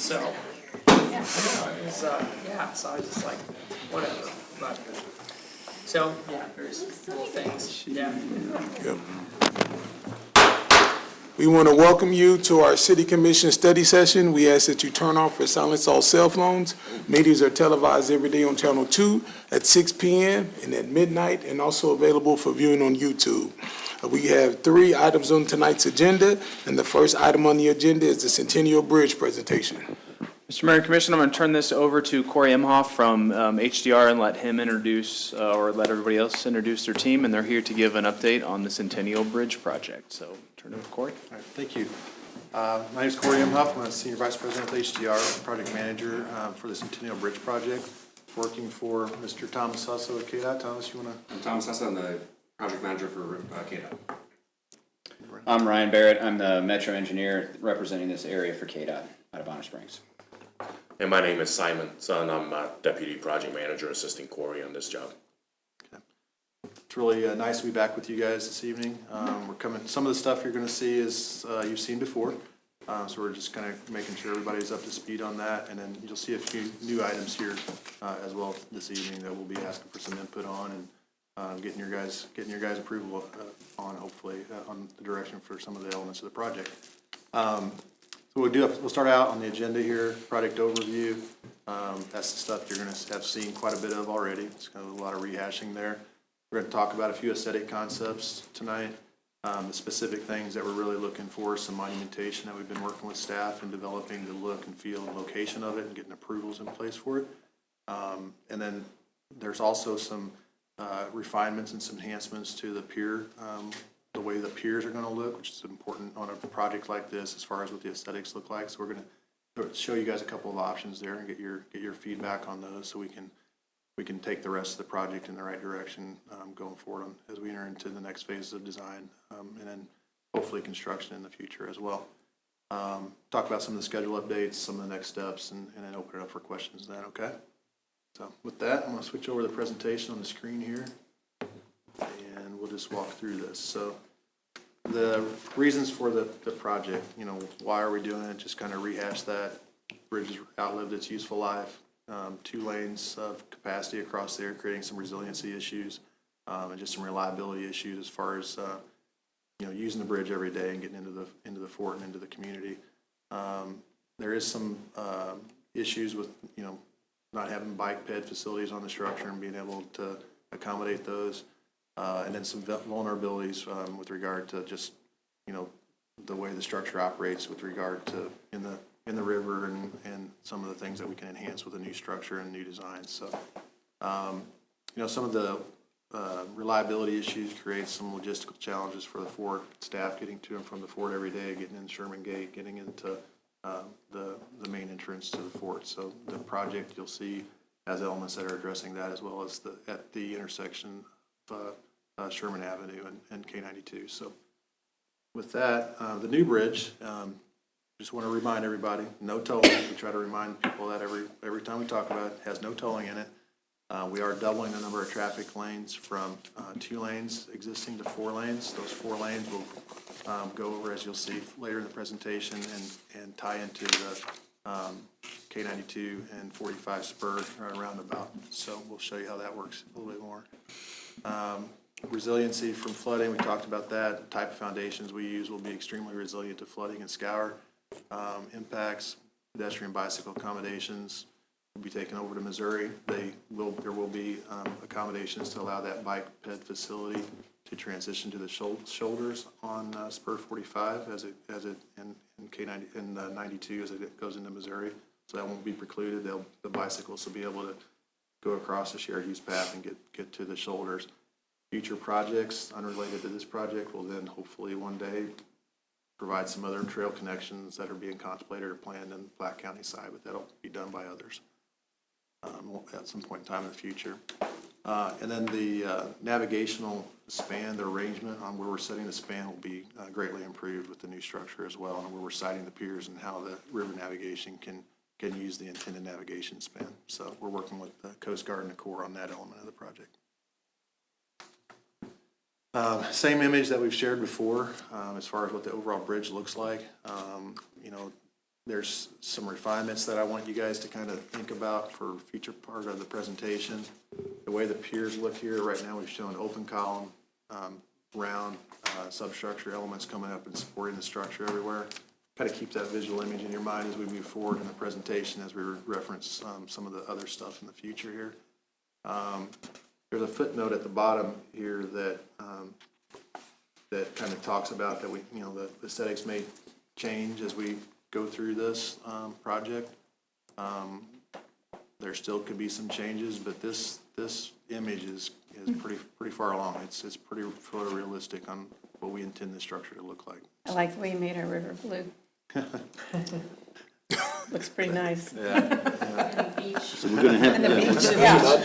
So, yeah, it was, yeah, so I was just like, whatever, but, so, yeah, there's little things, yeah. Yep. We want to welcome you to our City Commission study session. We ask that you turn off or silence all cell phones. Meetings are televised every day on Channel 2 at 6 p.m. and at midnight, and also available for viewing on YouTube. We have 3 items on tonight's agenda, and the first item on the agenda is the Centennial Bridge presentation. Mr. Mayor and Commission, I'm going to turn this over to Corey Emhoff from HDR and let him introduce, or let everybody else introduce their team, and they're here to give an update on the Centennial Bridge project. So turn it over to Corey. All right, thank you. My name is Corey Emhoff. I'm a Senior Vice President with HDR, Project Manager for the Centennial Bridge Project, working for Mr. Thomas Husso at KDOT. Thomas, you want to? I'm Thomas Husso. I'm the Project Manager for KDOT. I'm Ryan Barrett. I'm the Metro Engineer representing this area for KDOT out of Bonner Springs. And my name is Simon Sun. I'm Deputy Project Manager assisting Corey on this job. Okay. It's really nice to be back with you guys this evening. We're coming. Some of the stuff you're going to see is you've seen before, so we're just kind of making sure everybody's up to speed on that, and then you'll see a few new items here as well this evening that we'll be asking for some input on and getting your guys approval on, hopefully on the direction for some of the elements of the project. So we'll start out on the agenda here, project overview. That's the stuff you're going to have seen quite a bit of already. It's kind of a lot of rehashing there. We're going to talk about a few aesthetic concepts tonight. The specific things that we're really looking for, some monumentation that we've been working with staff and developing the look and feel and location of it and getting approvals in place for it. And then there's also some refinements and some enhancements to the pier, the way the piers are going to look, which is important on a project like this as far as what the aesthetics look like. So we're going to show you guys a couple of options there and get your feedback on those, so we can take the rest of the project in the right direction going forward as we enter into the next phase of design and then hopefully construction in the future as well. Talk about some of the schedule updates, some of the next steps, and then open it up for questions then, okay? So with that, I'm going to switch over to the presentation on the screen here, and we'll just walk through this. So the reasons for the project, why are we doing it? Just kind of rehash that. Bridge has outlived its useful life. 2 lanes of capacity across there, creating some resiliency issues and just some reliability issues as far as using the bridge every day and getting into the fort and into the community. There is some issues with not having bike ped facilities on the structure and being able to accommodate those, and then some vulnerabilities with regard to just the way the structure operates with regard to in the river and some of the things that we can enhance with a new structure and new designs. So some of the reliability issues create some logistical challenges for the fort staff, getting to and from the fort every day, getting in Sherman Gate, getting into the main entrance to the fort. So the project you'll see has elements that are addressing that, as well as at the intersection of Sherman Avenue and K92. So with that, the new bridge, just want to remind everybody, no tolling. We try to remind people that every time we talk about it, has no tolling in it. We are doubling the number of traffic lanes from 2 lanes existing to 4 lanes. Those 4 lanes will go over, as you'll see later in the presentation, and tie into the K92 and 45 spur roundabout. So we'll show you how that works a little bit more. Resiliency from flooding, we talked about that. The type of foundations we use will be extremely resilient to flooding and scour impacts. Pedestrian bicycle accommodations will be taken over to Missouri. There will be accommodations to allow that bike ped facility to transition to the shoulders on spur 45 as it in K90 and 92 as it goes into Missouri. So that won't be precluded. The bicycles will be able to go across the shared use path and get to the shoulders. Future projects unrelated to this project will then hopefully one day provide some other trail connections that are being contemplated or planned on the Platte County side, but that'll be done by others at some point in time in the future. And then the navigational span, the arrangement on where we're setting the span will be greatly improved with the new structure as well, and where we're siting the piers and how the river navigation can use the intended navigation span. So we're working with the Coast Guard and the Corps on that element of the project. Same image that we've shared before as far as what the overall bridge looks like. There's some refinements that I want you guys to kind of think about for future part of the presentation. The way the piers look here, right now we've shown open column, round substructure elements coming up and supporting the structure everywhere. Kind of keep that visual image in your mind as we move forward in the presentation, as we reference some of the other stuff in the future here. There's a footnote at the bottom here that that kind of talks about that we, you know, the aesthetics may change as we go through this project. There still could be some changes, but this image is pretty far along. It's pretty photorealistic on what we intend the structure to look like. I like the way you made our river blue. Looks pretty nice. So we're gonna have,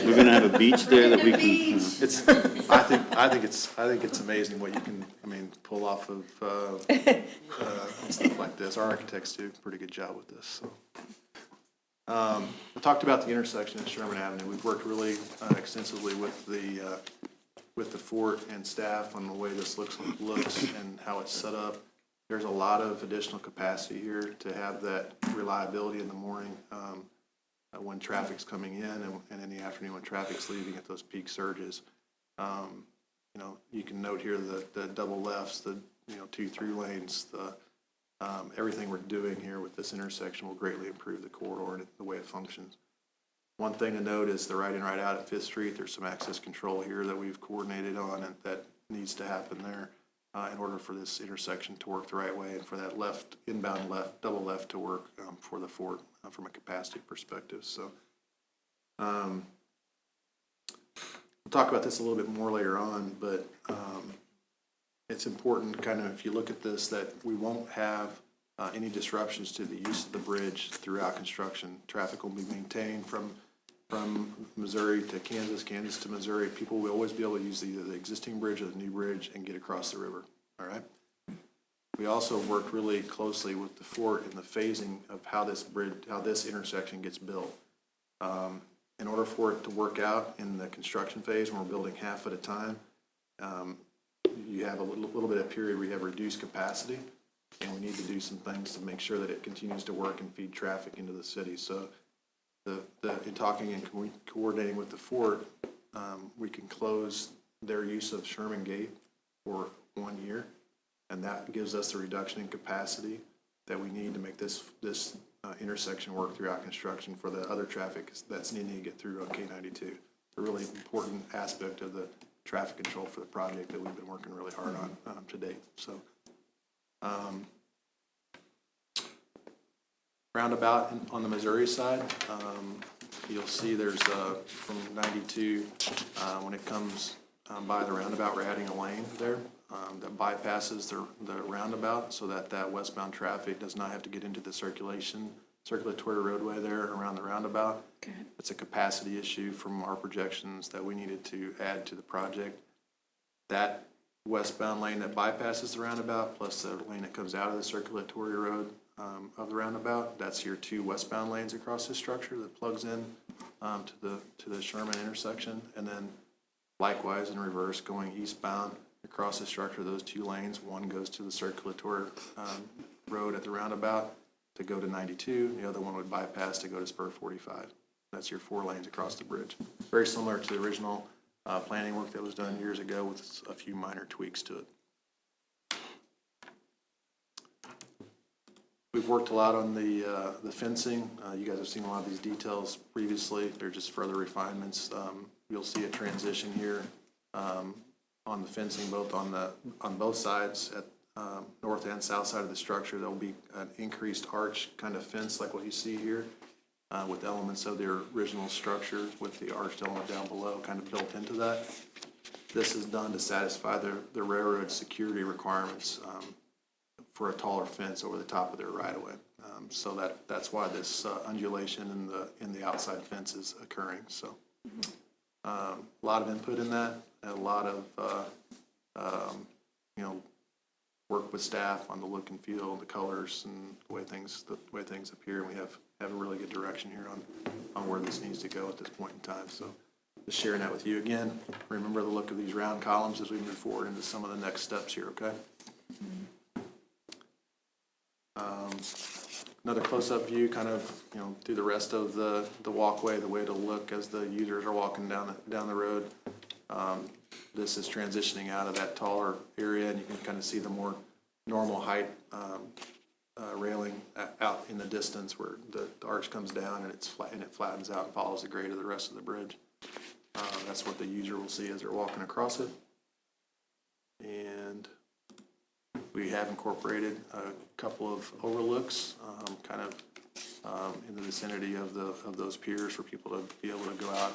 we're gonna have a beach there that we can, It's, I think it's amazing what you can, I mean, pull off of, stuff like this. Our architects do a pretty good job with this, so. I talked about the intersection at Sherman Avenue. We've worked really extensively with the fort and staff on the way this looks and how it's set up. There's a lot of additional capacity here to have that reliability in the morning when traffic's coming in and in the afternoon when traffic's leaving at those peak surges. You know, you can note here the double lefts, the 2 through lanes, everything we're doing here with this intersection will greatly improve the corridor and the way it functions. One thing to note is the right in, right out at 5th Street. There's some access control here that we've coordinated on and that needs to happen there in order for this intersection to work the right way and for that inbound double left to work for the fort from a capacity perspective. So we'll talk about this a little bit more later on, but it's important kind of, if you look at this, that we won't have any disruptions to the use of the bridge throughout construction. Traffic will be maintained from Missouri to Kansas, Kansas to Missouri. People will always be able to use either the existing bridge or the new bridge and get across the river, all right? We also worked really closely with the fort in the phasing of how this intersection gets built. In order for it to work out in the construction phase, when we're building half at a time, you have a little bit of period where you have reduced capacity, and we need to do some things to make sure that it continues to work and feed traffic into the city. So in talking and coordinating with the fort, we can close their use of Sherman Gate for 1 year, and that gives us the reduction in capacity that we need to make this intersection work throughout construction for the other traffic that's needing to get through on K92. A really important aspect of the traffic control for the project that we've been working really hard on to date. So roundabout on the Missouri side, you'll see there's from 92 when it comes by the roundabout, we're adding a lane there that bypasses the roundabout so that westbound traffic does not have to get into the circulatory roadway there around the roundabout. Okay. It's a capacity issue from our projections that we needed to add to the project. That westbound lane that bypasses the roundabout plus the lane that comes out of the circulatory road of the roundabout, that's your 2 westbound lanes across this structure that plugs in to the Sherman intersection, and then likewise in reverse going eastbound across the structure, those 2 lanes, one goes to the circulatory road at the roundabout to go to 92, the other one would bypass to go to spur 45. That's your 4 lanes across the bridge. Very similar to the original planning work that was done years ago with a few minor tweaks to it. We've worked a lot on the fencing. You guys have seen a lot of these details previously. They're just further refinements. You'll see a transition here on the fencing, both on both sides at north and south side of the structure. There will be an increased arch kind of fence like what you see here with elements of their original structure with the arched element down below kind of built into that. This is done to satisfy the railroad security requirements for a taller fence over the top of their right-of-way. So that's why this undulation in the outside fence is occurring. So a lot of input in that, and a lot of work with staff on the look and feel, the colors, and the way things appear. And we have a really good direction here on where this needs to go at this point in time. So just sharing that with you again. Remember the look of these round columns as we move forward into some of the next steps here. Okay. Another close-up view, kind of, through the rest of the walkway, the way it'll look as the users are walking down the road. This is transitioning out of that taller area, and you can kind of see the more normal height railing out in the distance where the arch comes down and it's flat, and it flattens out and follows the grade of the rest of the bridge. That's what the user will see as they're walking across it. And we have incorporated a couple of overlooks, kind of in the vicinity of those piers for people to be able to go out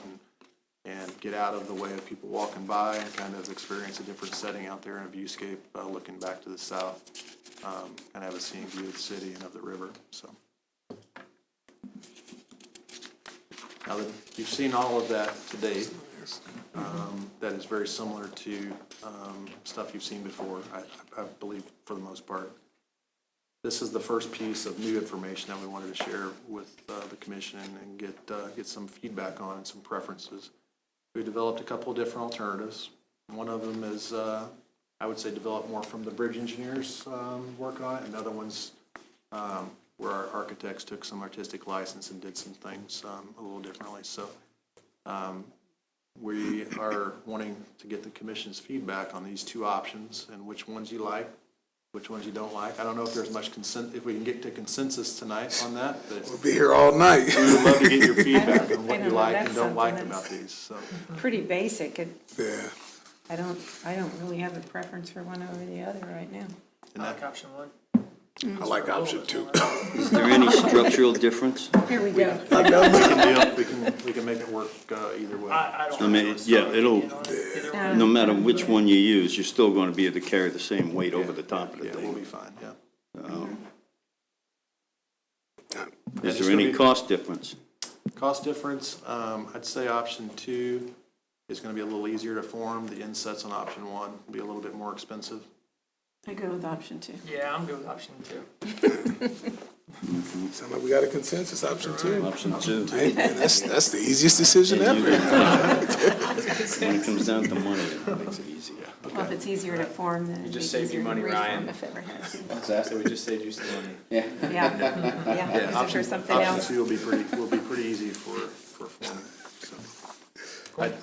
and get out of the way of people walking by and kind of experience a different setting out there in a viewscape, looking back to the south, and have a scenic view of the city and of the river. So now that you've seen all of that to date, that is very similar to stuff you've seen before, I believe, for the most part. This is the first piece of new information that we wanted to share with the commission and get some feedback on and some preferences. We developed a couple of different alternatives. One of them is, I would say, developed more from the bridge engineers working on it, and other ones where our architects took some artistic license and did some things a little differently. So we are wanting to get the commission's feedback on these two options and which ones you like, which ones you don't like. I don't know if there's much if we can get to consensus tonight on that. We'll be here all night. We would love to get your feedback on I what you know, like that's and don't like something about that's- these, so. Pretty basic. Yeah. I don't really have a preference for one over the other right now. I like option one. I like option 2. Is there any structural difference? Here we go. We can make it work either way. I don't. I mean, yeah, it'll, Either No. one. no matter which one you use, you're still gonna be able to carry the same weight over the top of the Yeah, we'll be thing. fine, yeah. Is there any cost difference? Cost difference, I'd say option 2 is gonna be a little easier to form. The insets on option 1 will be a little bit more expensive. I go with option 2. Yeah, I'm good with option 2. Sound like we got a consensus, option 2. Option 2. Hey, man, that's the easiest decision ever. When it comes down to money, it makes it easier. Well, if it's easier to form, then it'd be just saved you easier to money, reform Ryan. if it ever has. Exactly, we just saved you some money. Yeah, yeah. Is Option there something else? 2 will be pretty easy for forming, so.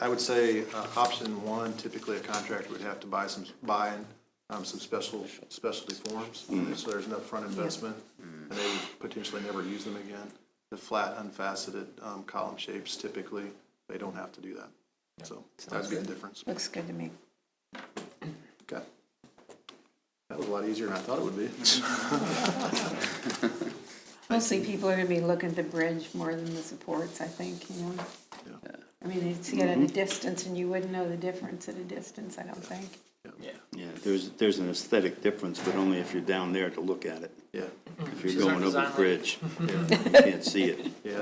I would say, option 1, typically a contractor would have to buy some specialty forms, so there's no upfront investment, and they would potentially never use them again. The flat, unfaceted column shapes, typically, they don't have to do that. So that'd be the difference. Looks good to me. Okay. That was a lot easier than I thought it would be. Mostly people are gonna be looking at the bridge more than the supports, I think, you know? Yeah. I mean, they'd see it at a distance and you wouldn't know the difference at a distance, I don't think. Yeah. Yeah, there's an aesthetic difference, but only if you're down there to look at it. Yeah. If you're She's our going over design the lady. bridge, you can't see it. Yeah,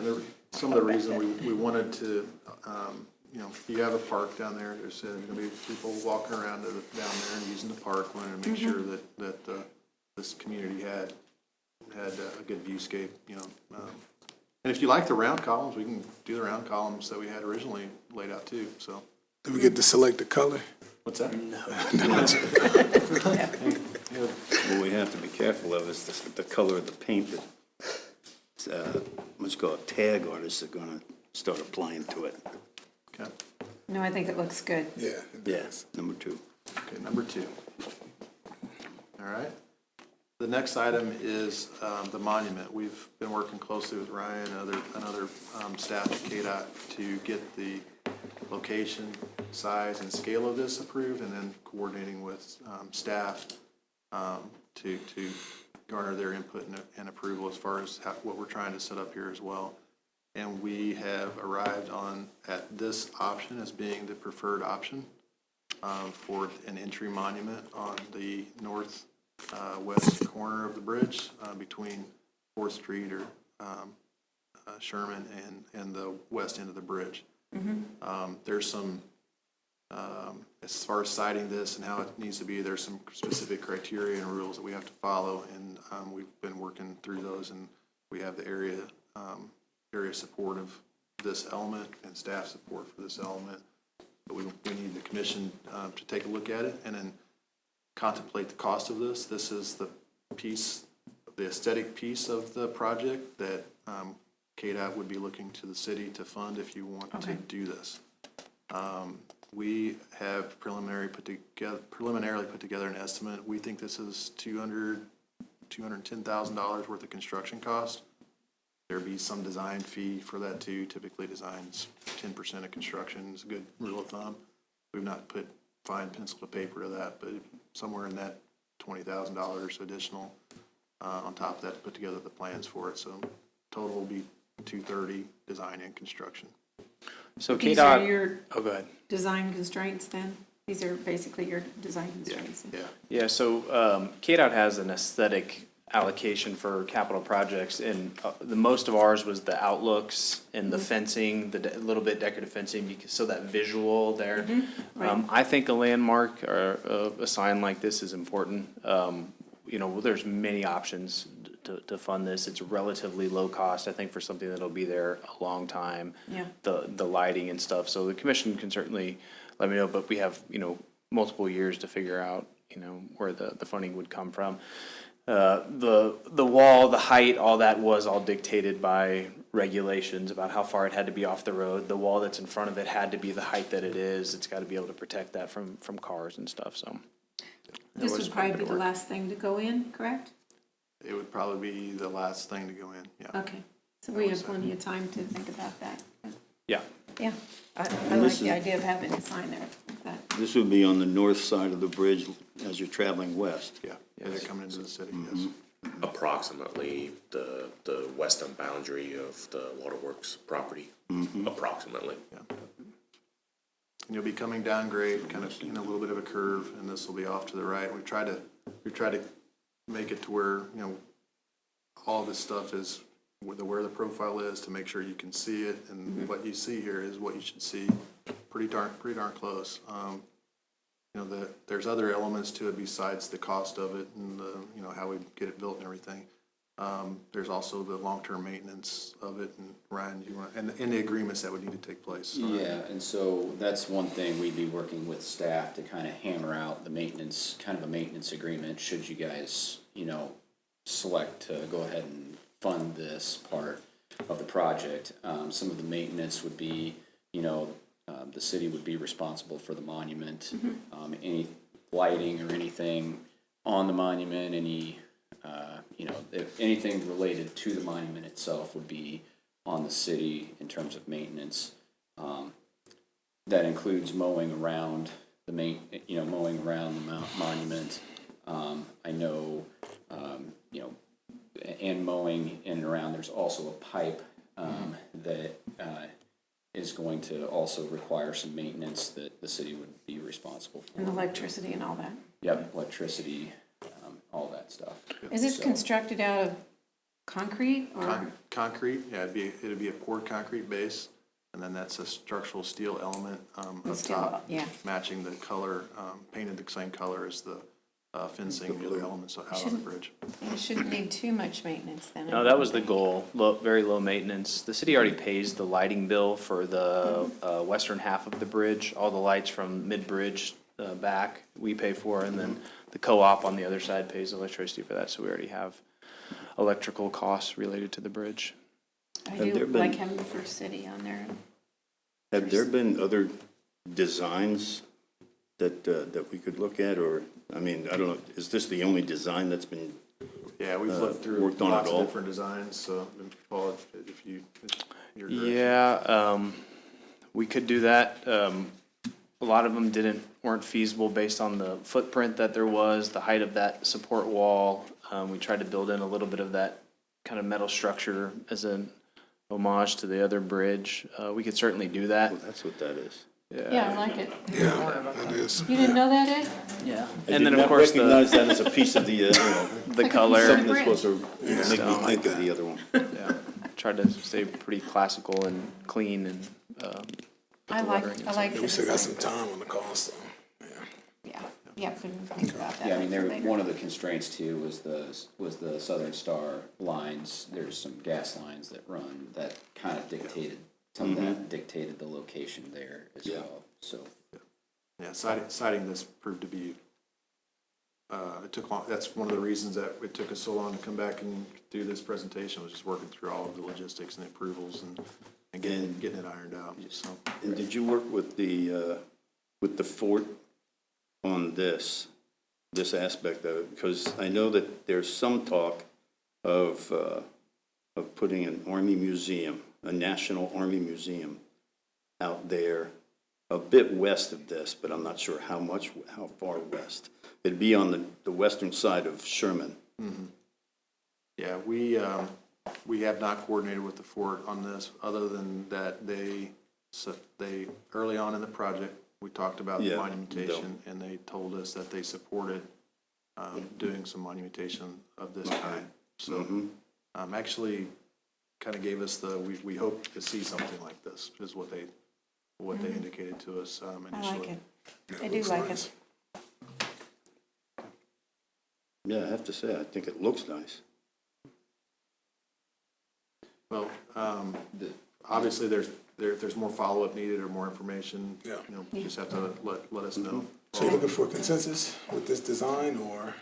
some of the reason we wanted to, you have a park down there, there's gonna be people walking around down there and using the park, wanted to make sure that this community had a good viewscape, And if you like the round columns, we can do the round columns that we had originally laid out too, so. Do we get to select the color? What's that? What we have to be careful of is the color of the paint that, what's called tag artists are gonna start applying to it. Okay, No, I think it looks good. Yeah. Yes, number 2. okay, number 2. All right. The next item is the monument. We've been working closely with Ryan and other staff at KDOT to get the location, size, and scale of this approved, and then coordinating with staff to garner their input and approval as far as what we're trying to set up here as well. And we have arrived at this option as being the preferred option for an entry monument on the west corner of the bridge between 4th Street or Sherman and the west end of the bridge. There's some, as far as citing this and how it needs to be, there's some specific criteria and rules that we have to follow, and we've been working through those, and we have the area support of this element and staff support for this element. But we need the commission to take a look at it and then contemplate the cost of this. This is the piece the aesthetic piece of the project that KDOT would be looking to the city to fund if you want to Okay. do this. We have preliminarily put together an estimate. We think this is $210,000 worth of construction cost. There'd be some design fee for that too. Typically, design's 10% of construction is a good rule of thumb. We've not put fine pencil to paper to that, but somewhere in that $20,000 additional on top of that to put together the plans for it. So total will be $230 design and construction. So These are KDOT, your oh, go ahead. design constraints then? These are basically your design constraints? Yeah. Yeah, so KDOT has an aesthetic allocation for capital projects, and the most of ours was the outlooks and the fencing, the little bit decorative fencing, because so that visual there. Right. I think a landmark or a sign like this is important. You know, there's many options to fund this. It's relatively low cost, I think, for something that'll be there a long time. Yeah. The lighting and stuff, so the commission can certainly let me know, but we have, you know, multiple years to figure out, you know, where the funding would come from. The wall, the height, all that was all dictated by regulations about how far it had to be off the road. The wall that's in front of it had to be the height that it is. It's gotta be able to protect that from cars and stuff, so. This was would probably quite a be bit the of work. last thing to go in, correct? It would probably be the last thing to go in, yeah. Okay, so we have plenty of time to think about that. Yeah, Yeah, I And like this the is- idea of having a sign there like that. This would be on the north side of the bridge as you're traveling west. Yeah, they're coming into the city, yes. Approximately the western boundary of the waterworks property, approximately. And you'll be coming down grade, kind of in a little bit of a curve, and this will be off to the right. We try to make it to where, you know, all this stuff is where the profile is to make sure you can see it, and what you see here is what you should see pretty darn close. You know, there's other elements to it besides the cost of it and the, you know, how we get it built and everything. There's also the long-term maintenance of it, and Ryan, and the agreements that would need to take place. Yeah, and so that's one thing we'd be working with staff to kind of hammer out the maintenance, kind of a maintenance agreement, should you guys, you know, select to go ahead and fund this part of the project. Some of the maintenance would be, you know, the city would be responsible for the monument. Any lighting or anything on the monument, any, you know, if anything related to the monument itself would be on the city in terms of maintenance. That includes mowing around the mowing around the monument. I know, you know, and mowing in and around, there's also a pipe that is going to also require some maintenance that the city would be responsible for. And electricity and all that. Yep, electricity, all that stuff. Is this So- constructed out of concrete or? Concrete, yeah, it'd be a poured concrete base, and then that's a structural steel element up Steel, top. yeah. Matching the color, painted the same color as the fencing, and the other elements out on the Shouldn't- bridge. You shouldn't need too much maintenance then. no, that was the goal, very low maintenance. The city already pays the lighting bill for the western half of the bridge, all the lights from mid-bridge back, we pay for, and then the co-op on the other side pays electricity for that, so we already have electrical costs related to the bridge. I Have there do been- like having the First City on there. Have there been other designs that we could look at, or, I mean, I don't know, is this the only design that's been, Yeah, we've looked through worked on it lots all. of different designs, so, Paul, if your direction. Yeah, we could do that. A lot of them weren't feasible based on the footprint that there was, the height of that support wall. We tried to build in a little bit of that kind of metal structure as an homage to the other bridge. We could certainly do that. well, that's what that is. Yeah, I like it. Yeah, that is. You didn't know that, Ed? Yeah. I And did then, of not course, recognize that as a piece of the, you know, the like a color. piece something of- that's supposed to make me think of the other one. Yeah, tried to stay pretty classical and clean and, I like the We still got design. some time on the call, so, yeah. Yeah, couldn't think about that. Yeah, I mean, later. one of the constraints too was the Southern Star lines. There's some gas lines that run that kind of dictated, some of that dictated the location there as well, so. Yeah, citing this proved to be it took long, that's one of the reasons that it took us so long to come back and do this presentation, was just working through all of the logistics and approvals and getting it ironed out, so. And did you work with the fort on this aspect of it? Because I know that there's some talk of putting an Army museum, a National Army Museum out there a bit west of this, but I'm not sure how far west. It'd be on the western side of Sherman. Yeah, we have not coordinated with the fort on this, other than that they, early on in the project, we talked about Yeah, monumentation, and they told us that they supported doing some monumentation of this kind. So, actually kind of gave us we hope to see something like this, is what they indicated to us initially. I like it. I do like it. Yeah, I have to say, I think it looks nice. Well, obviously, there's more follow-up needed or more information. Yeah. You know, you just have to let us know. So you're looking for consensus with this design, or?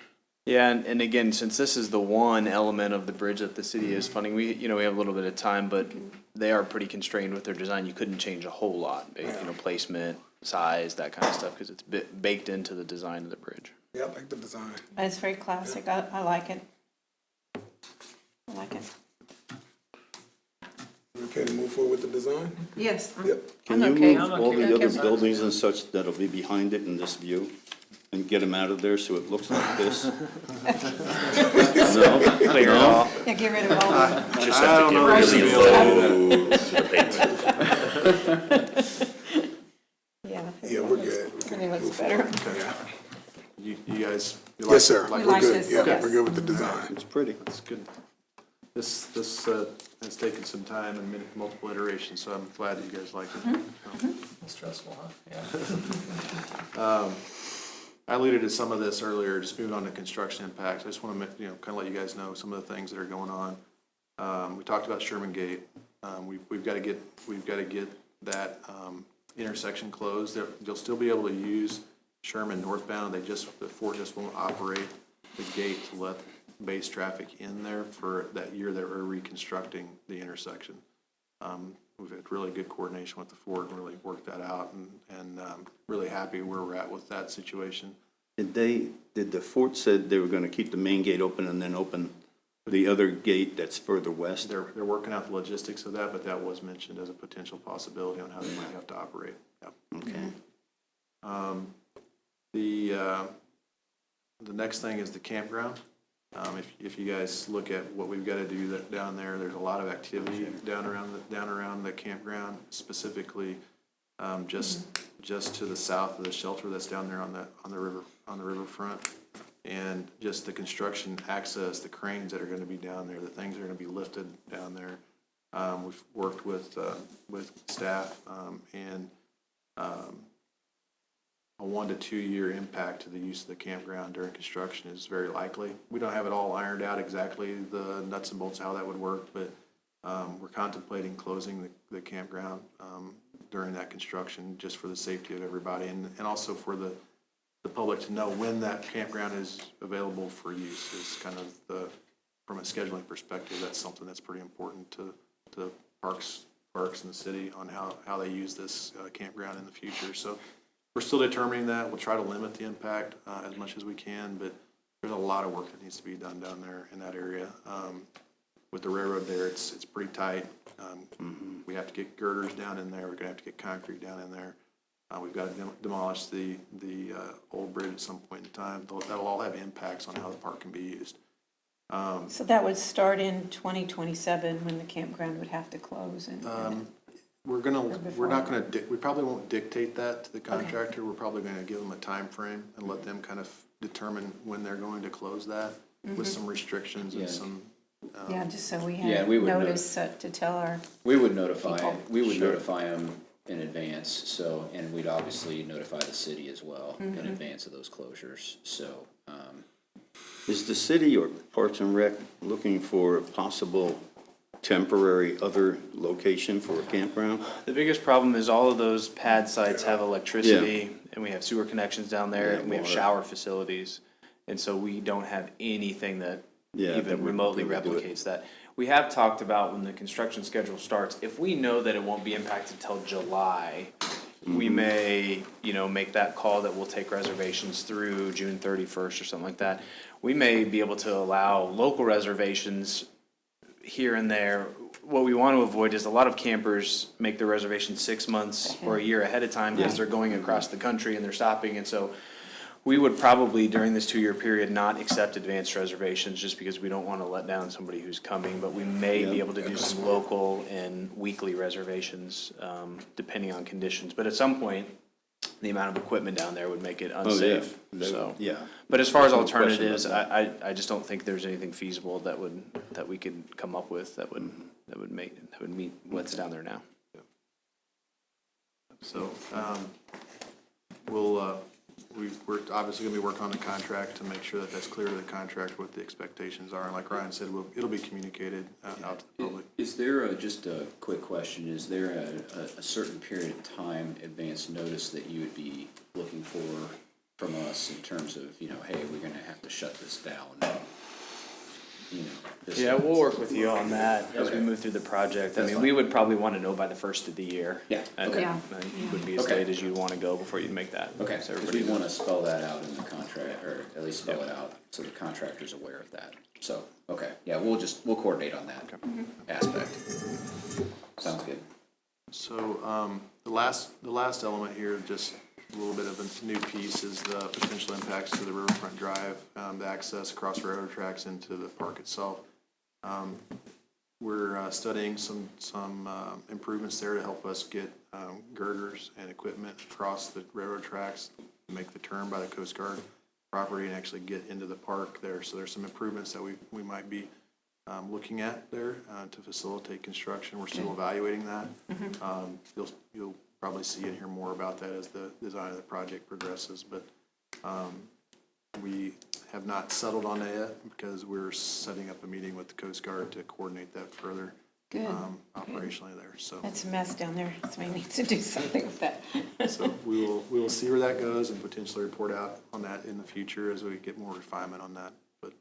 Yeah, and again, since this is the one element of the bridge that the city is funding, we have a little bit of time, but they are pretty constrained with their design. You couldn't change a whole lot, placement, size, that kind of stuff, because it's baked into the design of the bridge. Yeah, I like the design. It's very classic. I like it. I like it. You okay to move forward with the design? Yes. Yep. Can I'm you okay. move I'm all okay. the other Okay. buildings and such that'll be behind it in this view and get them out of there so it looks like this? No? Clear it all. Yeah, get rid of all of them. Just have to get really low to the paint. Yeah. Yeah, we're good. We I can think move it's better. forward. Yeah. You guys? You Yes, sir. We We're like good. this, Yeah, yes. we're good with the design. It's pretty. That's good. This has taken some time and multiple iterations, so I'm glad that you guys like it. It's stressful, huh? Yeah. I alluded to some of this earlier, just moving on to construction impacts. I just want to, kind of let you guys know some of the things that are going on. We talked about Sherman Gate. We've got to get that intersection closed. They'll still be able to use Sherman northbound. The fort just won't operate the gate to let base traffic in there for that year that we're reconstructing the intersection. We've had really good coordination with the fort and really worked that out, and really happy where we're at with that situation. Did the fort said they were gonna keep the main gate open and then open the other gate that's further west? They're working out the logistics of that, but that was mentioned as a potential possibility on how they might have to operate. Yeah. Okay. The next thing is the campground. If you guys look at what we've got to do down there, there's a lot of activity down around the campground, specifically just to the south of the shelter that's down there on the riverfront, and just the construction access, the cranes that are going to be down there, the things that are going to be lifted down there. We've worked with staff and a 1 to 2 year impact to the use of the campground during construction is very likely. We don't have it all ironed out exactly, the nuts and bolts, how that would work, but we're contemplating closing the campground during that construction, just for the safety of everybody, and also for the public to know when that campground is available for use. Is kind of from a scheduling perspective, that's something that's pretty important to parks in the city on how they use this campground in the future. So we're still determining that. We'll try to limit the impact as much as we can, but there's a lot of work that needs to be done down there in that area. With the railroad there, it's pretty tight. We have to get girders down in there. We're gonna have to get concrete down in there. We've got to demolish the old bridge at some point in time. That'll all have impacts on how the park can be used. So that would start in 2027 when the campground would have to close and. We probably won't dictate that to the contractor. We're probably gonna give them a time frame and let them kind of determine when they're going to close that with some restrictions and Yeah. some. Yeah, just so we Yeah, have we would notice to tell our, We would notify, People. notify them in advance, so, and we'd obviously notify the city as well in advance of those closures, so, Is the city or Parks and Rec looking for a possible temporary other location for a campground? The biggest problem is all of those pad sites have electricity, and we have sewer connections down there, Yeah, and we have water. shower facilities. And so we don't have anything that Yeah, that even would remotely really do it. replicates that. We have talked about when the construction schedule starts, if we know that it won't be impacted till July, we may, make that call that we'll take reservations through June 31st or something like that. We may be able to allow local reservations here and there. What we want to avoid is a lot of campers make their reservations 6 months or a year ahead of time because they're going across the country and they're stopping. And so we would probably, during this 2-year period, not accept advanced reservations just because we don't want to let down somebody who's coming. But we may be able to do some local and weekly reservations, depending on conditions. But at some point, the amount of equipment down there would make it unsafe, so. Yeah. But as far as There's no question alternatives, about I just don't think there's anything feasible that we could come up with that would meet what's down there now. So, we're obviously gonna be working on the contract to make sure that that's clear to the contract what the expectations are. And like Ryan said, it'll be communicated out to the public. Is there just a quick question, is there a certain period of time advance notice that you would be looking for from us in terms of, hey, we're gonna have to shut this down? This- Yeah, we'll work with you on that as we Okay. move through the project. I That's mean, fine. we would probably want to know by the first of the year. Yeah, And okay. Yeah. it would be as Okay. late as you'd want to go before you'd make that. Okay, So because everybody we want to knows. spell that out in the contract, or at least spell it out so the contractor's aware of that. So, okay, yeah, we'll coordinate on that aspect. Sounds good. So, the last element here, just a little bit of a new piece, is the potential impacts to the Riverfront Drive, the access across railroad tracks into the park itself. We're studying some improvements there to help us get girders and equipment across the railroad tracks, make the turn by the Coast Guard property and actually get into the park there. So there's some improvements that we might be looking at there to facilitate construction. We're still evaluating that. You'll probably see and hear more about that as the design of the project progresses, but we have not settled on that yet because we're setting up a meeting with the Coast Guard to coordinate that further Good. operationally there, so. That's a mess down there, somebody needs to do something with that. So we will see where that goes and potentially report out on that in the future as we get more refinement on that. But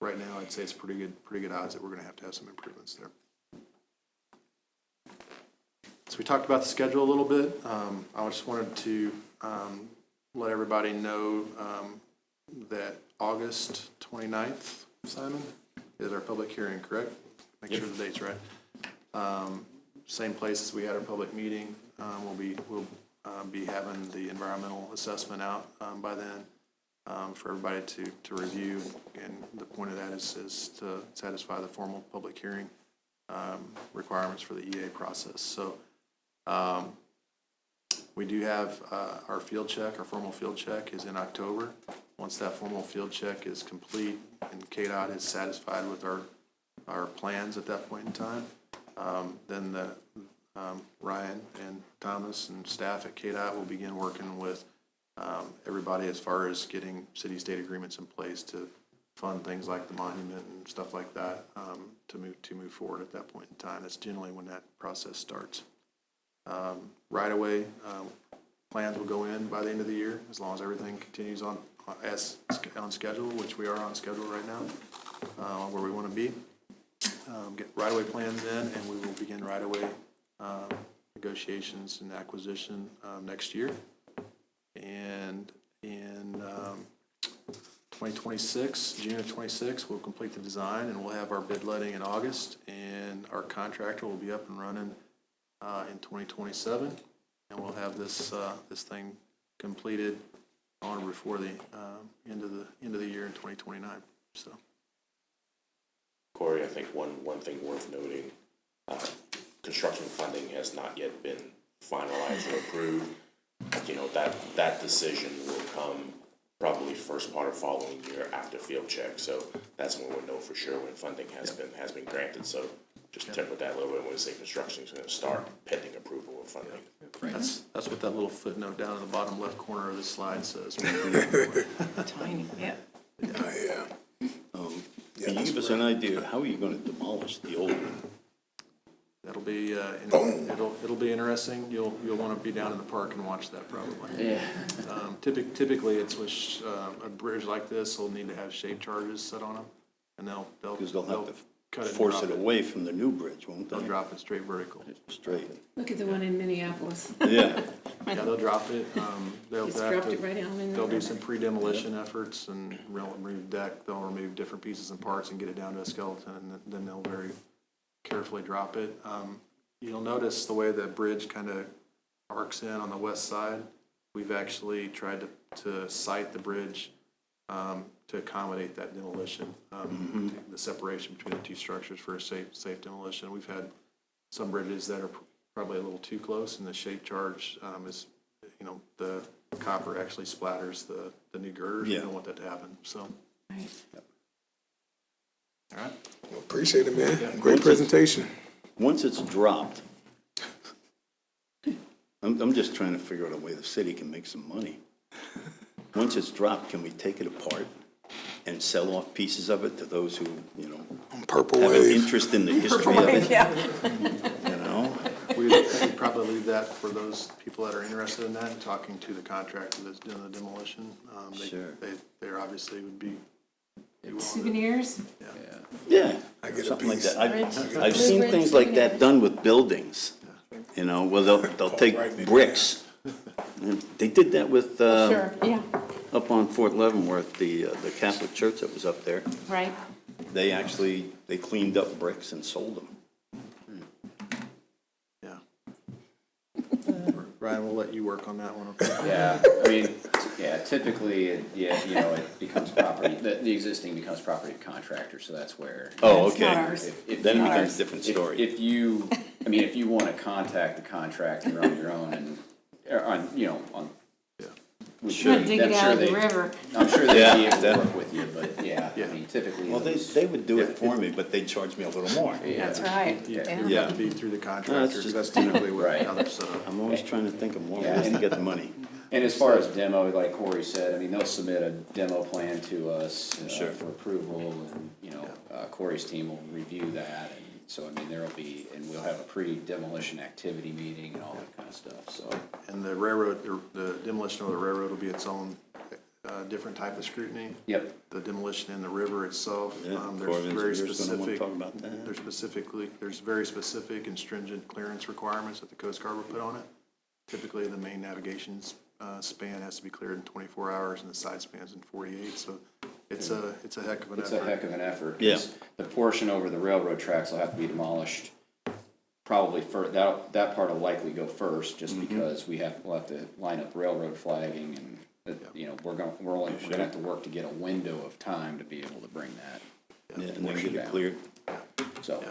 right now, I'd say it's pretty good odds that we're gonna have some improvements there. So we talked about the schedule a little bit. I just wanted to let everybody know that August 29th, Simon, is our public hearing, correct? Make sure the date's right. Same place as we had our public meeting. We'll be having the environmental assessment out by then for everybody to review. And the point of that is to satisfy the formal public hearing requirements for the EA process. So we do have our field check, our formal field check is in October. Once that formal field check is complete and KDOT is satisfied with our plans at that point in time, then Ryan and Thomas and staff at KDOT will begin working with everybody as far as getting city-state agreements in place to fund things like the monument and stuff like that to move forward at that point in time. That's generally when that process starts. Right away, plans will go in by the end of the year, as long as everything continues on schedule, which we are on schedule right now, where we want to be. Get right away plans in, and we will begin right away negotiations and acquisition next year. And in 2026, June of 26, we'll complete the design, and we'll have our bid letting in August, and our contractor will be up and running in 2027, and we'll have this thing completed on or before the end of the year in 2029. So, Corey, I think one thing worth noting, construction funding has not yet been finalized or approved. That decision will come probably first part of following year after field check. So that's when we'll know for sure when funding has been granted. So just temper that a little bit when we say construction is going to start pending approval of funding. that's what that little footnote down in the bottom left corner of the slide says. Tiny, yeah. Can you give us an idea, how are you gonna demolish the old one? That'll be, it'll be interesting. You'll want to be down in the park and watch that probably. Yeah. Typically, it's with, a bridge like this, will need to have shape charges set on them, and Because they'll have to cut it and force drop it away from the new bridge, won't They'll they? drop it straight vertical. Straight. Look at the one in Minneapolis. Yeah, Yeah, they'll drop it. They'll Just have dropped to, it right down in there'll be there. some pre-demolition efforts and remove deck. They'll remove different pieces and parts and get it down to a skeleton, and then they'll very carefully drop it. You'll notice the way the bridge kind of arcs in on the west side. We've actually tried to site the bridge to accommodate that demolition, the separation between the two structures for a safe demolition. We've had some bridges that are probably a little too close, and the shape charge is, the copper actually splatters the new girders. Yeah. We don't want that to happen, so. Right. All right. Well, appreciate it, man. Great presentation. once it's dropped, I'm just trying to figure out a way the city can make some money. Once it's dropped, can we take it apart and sell off pieces of it to those who, Purple have an Wave. interest in the history of it, Yeah. you know? We'd probably leave that for those people that are interested in that, and talking to the contractor that's doing the demolition. Sure. They obviously would be willing to- Souvenirs? Yeah, I get a something like piece. that. I've Blue seen Bridge things like that souvenirs. done with buildings, where they'll take bricks. They did that with, Sure, yeah, up on Fort Leavenworth, the Catholic church that was up there. right. They cleaned up bricks and sold them. Yeah. Ryan, we'll let you work on that one, okay? Yeah, typically, it becomes property, the existing becomes property of contractor, so that's where. Oh, That's not okay. ours. If Then it you- becomes a different story. If you, if you wanna contact the contractor on your own and, Trying to dig it out of the river. I'm sure they'd be Yeah, able to that- work with you, but yeah, typically. Well, they would do it for me, but they'd charge me a little more. That's right, It'd yeah. have to be through the No, contractor, it's because just, that's typically what, Right. how they're set up. I'm always trying to think of more Yeah. ways to get the money. And as far as demo, like Corey said, they'll submit a demo plan to us Sure. for approval, and, Corey's team will review that, and so, there'll be, and we'll have a pre-demolition activity meeting and all that kind of stuff, so. And the railroad, the demolition of the railroad will be its own different type of scrutiny. Yep. The demolition in the river itself, Yeah, there's Corps of very Engineers gonna wanna specific, talk about that. there's very specific and stringent clearance requirements that the Coast Guard will put on it. Typically, the main navigation span has to be cleared in 24 hours, and the side spans in 48, so it's a heck of an It's a effort. heck of an effort. 'cause Yeah. The portion over the railroad tracks will have to be demolished, probably that part will likely go first, just because we'll have to line up railroad flagging, and, we're gonna have to work to get a window of time to be able to bring that. Yeah, and then portion get it down. cleared. So,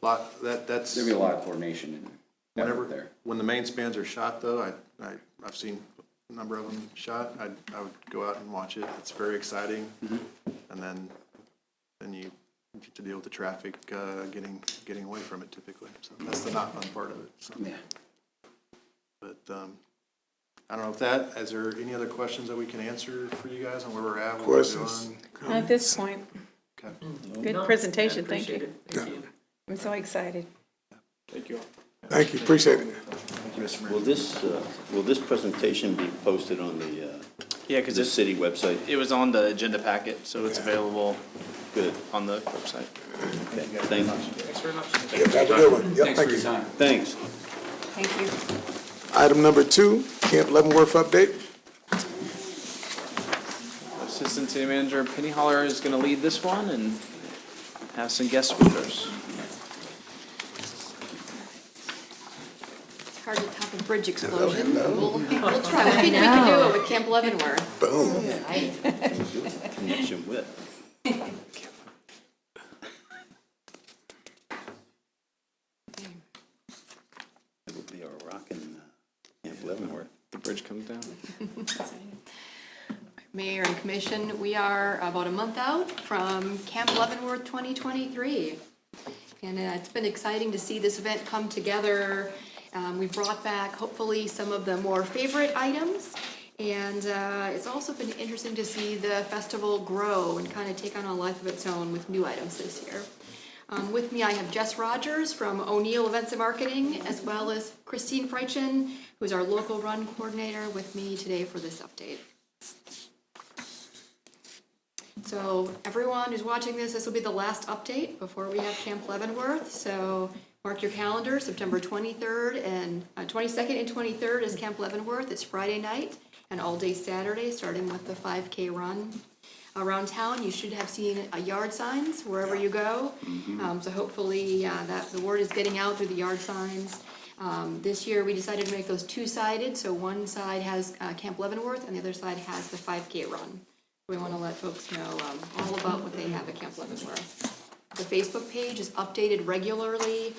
That's. there'll be a lot of coordination and effort Whenever, there. when the main spans are shot, though, I've seen a number of them shot. I would go out and watch it. It's very exciting. And then you get to deal with the traffic, getting away from it typically. So that's the not fun part of it, so. Yeah. But, I don't know is there any other questions that we can answer for you guys on where we're at? what we're Questions? doing? Not at this point, Okay. good No, presentation, I thank appreciate you. it. Thank you. I'm so excited. Thank you, appreciate it. Thank you, Mr. Mayor. Will this presentation be posted on the Yeah, because the city website? it was on the agenda packet, so it's available Good, on the website. okay, thank you. Thanks very much. Yep, have a good one. Yep, Thanks for thank your you. time. Thanks. Thank you. Item number 2, Camp Leavenworth update. Assistant City Manager Penny Holler is going to lead this one and have some guest speakers. It's hard to top a bridge explosion. We'll try. We think we can do it with Camp Leavenworth. Boom. Connection with. It would be a rockin' Camp Leavenworth. The bridge comes down. Mayor and Commission, we are about a month out from Camp Leavenworth 2023. And it's been exciting to see this event come together. We brought back hopefully some of the more favorite items. And it's also been interesting to see the festival grow and kind of take on a life of its own with new items this year. With me, I have Jess Rogers from O'Neill Events and Marketing, as well as Christine Freitchen, who's our local run coordinator, with me today for this update. So everyone who's watching this will be the last update before we have Camp Leavenworth. So mark your calendar, September 23rd and 22nd and 23rd is Camp Leavenworth. It's Friday night and all day Saturday, starting with the 5K run. Around town, you should have seen yard signs wherever you go. So hopefully that the word is getting out through the yard signs. This year we decided to make those two-sided, so one side has Camp Leavenworth and the other side has the 5K run. We want to let folks know all about what they have at Camp Leavenworth. The Facebook page is updated regularly.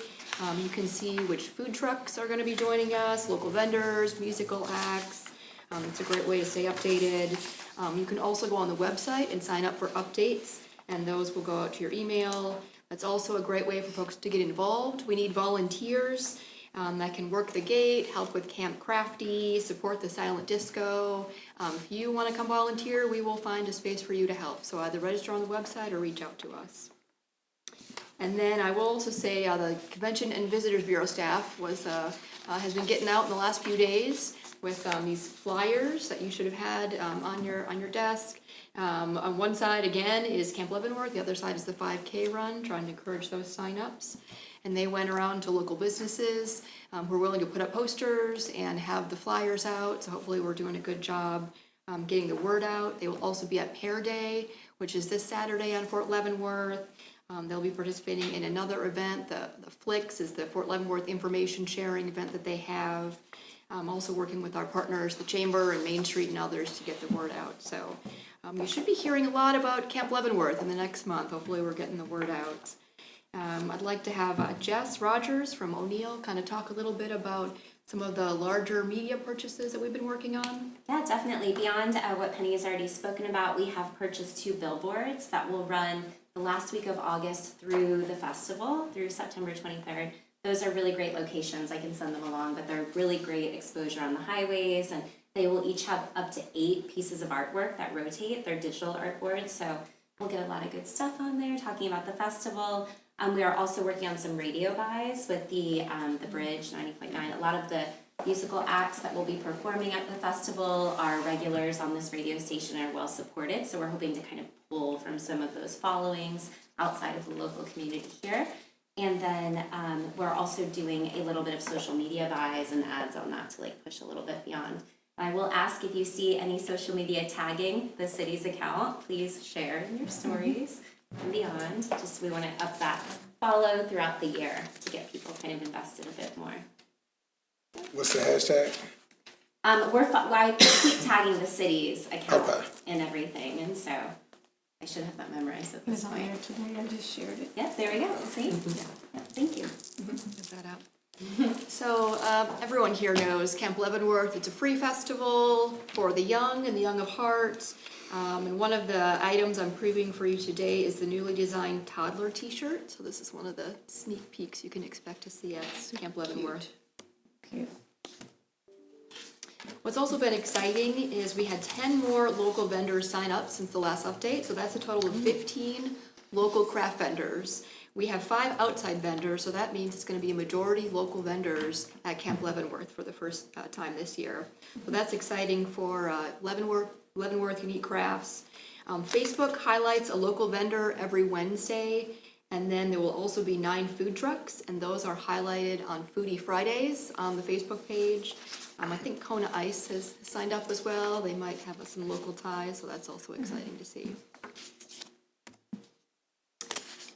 You can see which food trucks are going to be joining us, local vendors, musical acts. It's a great way to stay updated. You can also go on the website and sign up for updates, and those will go out to your email. That's also a great way for folks to get involved. We need volunteers that can work the gate, help with Camp Crafty, support the silent disco. If you want to come volunteer, we will find a space for you to help. So either register on the website or reach out to us. And then I will also say the Convention and Visitors Bureau staff has been getting out in the last few days with these flyers that you should have had on your desk. On one side, again, is Camp Leavenworth. The other side is the 5K run, trying to encourage those sign-ups. And they went around to local businesses who are willing to put up posters and have the flyers out. So hopefully we're doing a good job getting the word out. They will also be at Pear Day, which is this Saturday on Fort Leavenworth. They'll be participating in another event. The Flicks is the Fort Leavenworth information sharing event that they have. Also working with our partners, the Chamber and Main Street and others, to get the word out. So you should be hearing a lot about Camp Leavenworth in the next month. Hopefully we're getting the word out. I'd like to have Jess Rogers from O'Neill kind of talk a little bit about some of the larger media purchases that we've been working on. Yeah, definitely. Beyond what Penny has already spoken about, we have purchased 2 billboards that will run the last week of August through the festival, through September 23rd. Those are really great locations. I can send them along, but they're really great exposure on the highways, and they will each have up to 8 pieces of artwork that rotate. They're digital artboards, so we'll get a lot of good stuff on there talking about the festival. We are also working on some radio buys with the Bridge 90.9. A lot of the musical acts that will be performing at the festival are regulars on this radio station and are well supported, so we're hoping to kind of pull from some of those followings outside of the local community here. And then we're also doing a little bit of social media buys and ads on that to push a little bit beyond. I will ask if you see any social media tagging the city's account, please share in your stories and beyond. Just we want to up that follow throughout the year to get people kind of invested a bit more. What's the hashtag? I keep tagging the city's account Okay. and everything, and so I should have that memorized at this point. today, I just shared it. Yep, there we go, see? Yeah, thank you. Get that out. So everyone here knows Camp Leavenworth. It's a free festival for the young and the young of heart. And one of the items I'm previewing for you today is the newly designed toddler t-shirt. So this is one of the sneak peeks you can expect to see at Camp Leavenworth. Cute. What's also been exciting is we had 10 more local vendors sign up since the last update. So that's a total of 15 local craft vendors. We have 5 outside vendors, so that means it's going to be a majority local vendors at Camp Leavenworth for the first time this year. So that's exciting for Leavenworth Unique Crafts. Facebook highlights a local vendor every Wednesday, and then there will also be 9 food trucks, and those are highlighted on Foodie Fridays on the Facebook page. I think Kona Ice has signed up as well. They might have some local ties, so that's also exciting to see.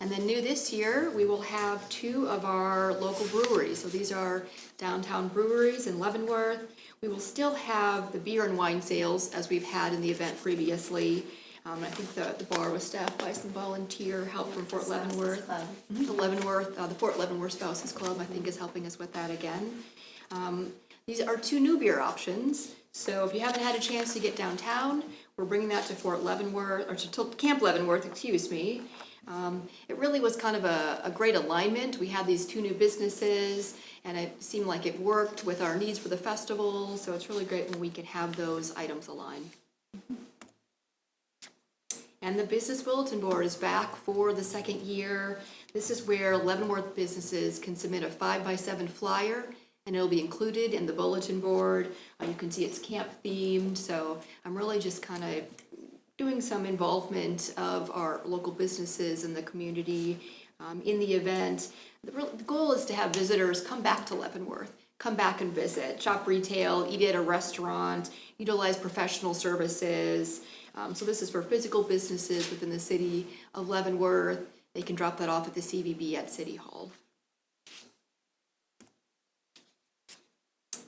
And then new this year, we will have 2 of our local breweries. So these are downtown breweries in Leavenworth. We will still have the beer and wine sales as we've had in the event previously. I think the bar was staffed by some volunteer help from Fort Leavenworth. The Fort Leavenworth Spouses Club, I think, is helping us with that again. These are 2 new beer options. So if you haven't had a chance to get downtown, we're bringing that to Fort Leavenworth, or to Camp Leavenworth, excuse me. It really was kind of a great alignment. We had these 2 new businesses, and it seemed like it worked with our needs for the festival, so it's really great when we can have those items align. And the Business Bulletin Board is back for the second year. This is where Leavenworth businesses can submit a 5x7 flyer, and it'll be included in the bulletin board. You can see it's camp themed, so I'm really just kind of doing some involvement of our local businesses in the community in the event. The goal is to have visitors come back to Leavenworth, come back and visit, shop retail, eat at a restaurant, utilize professional services. So this is for physical businesses within the city of Leavenworth. They can drop that off at the CVB at City Hall.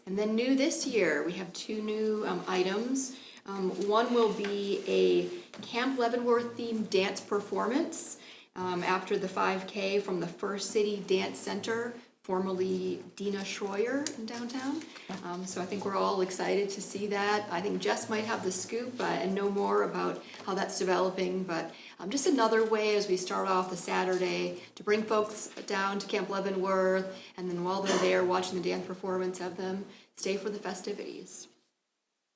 And then new this year, we have two new items. One will be a Camp Leavenworth themed dance performance after the 5K from the First City Dance Center, formerly Dina Schroyer in downtown. So I think we're all excited to see that. I think Jess might have the scoop and know more about how that's developing, but just another way as we start off the Saturday to bring folks down to Camp Leavenworth, and then while they're there watching the dance performance, have them stay for the festivities.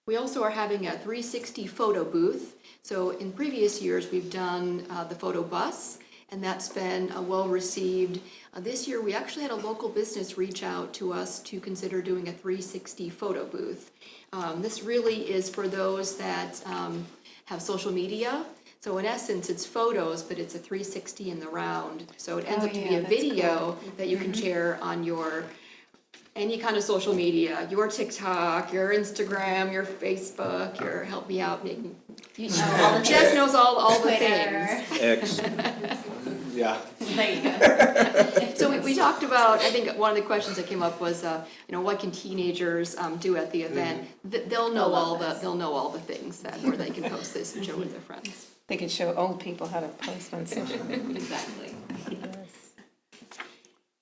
We also are having a 360 photo booth. So in previous years, we've done the photo bus, and that's been well received. This year, we actually had a local business reach out to us to consider doing a 360 photo booth. This really is for those that have social media. So in essence, it's photos, but it's a 360 in the round. So it ends up to be a video that you can share on your any kind of social media, your TikTok, your Instagram, your Facebook, your help me out, making. Jess knows all the things. X. Yeah. There you go. So we talked about, I think one of the questions that came up was, what can teenagers do at the event? They'll know all the things where they can post this and show it to their friends. They can show old people how to post on social media. Exactly. Yes.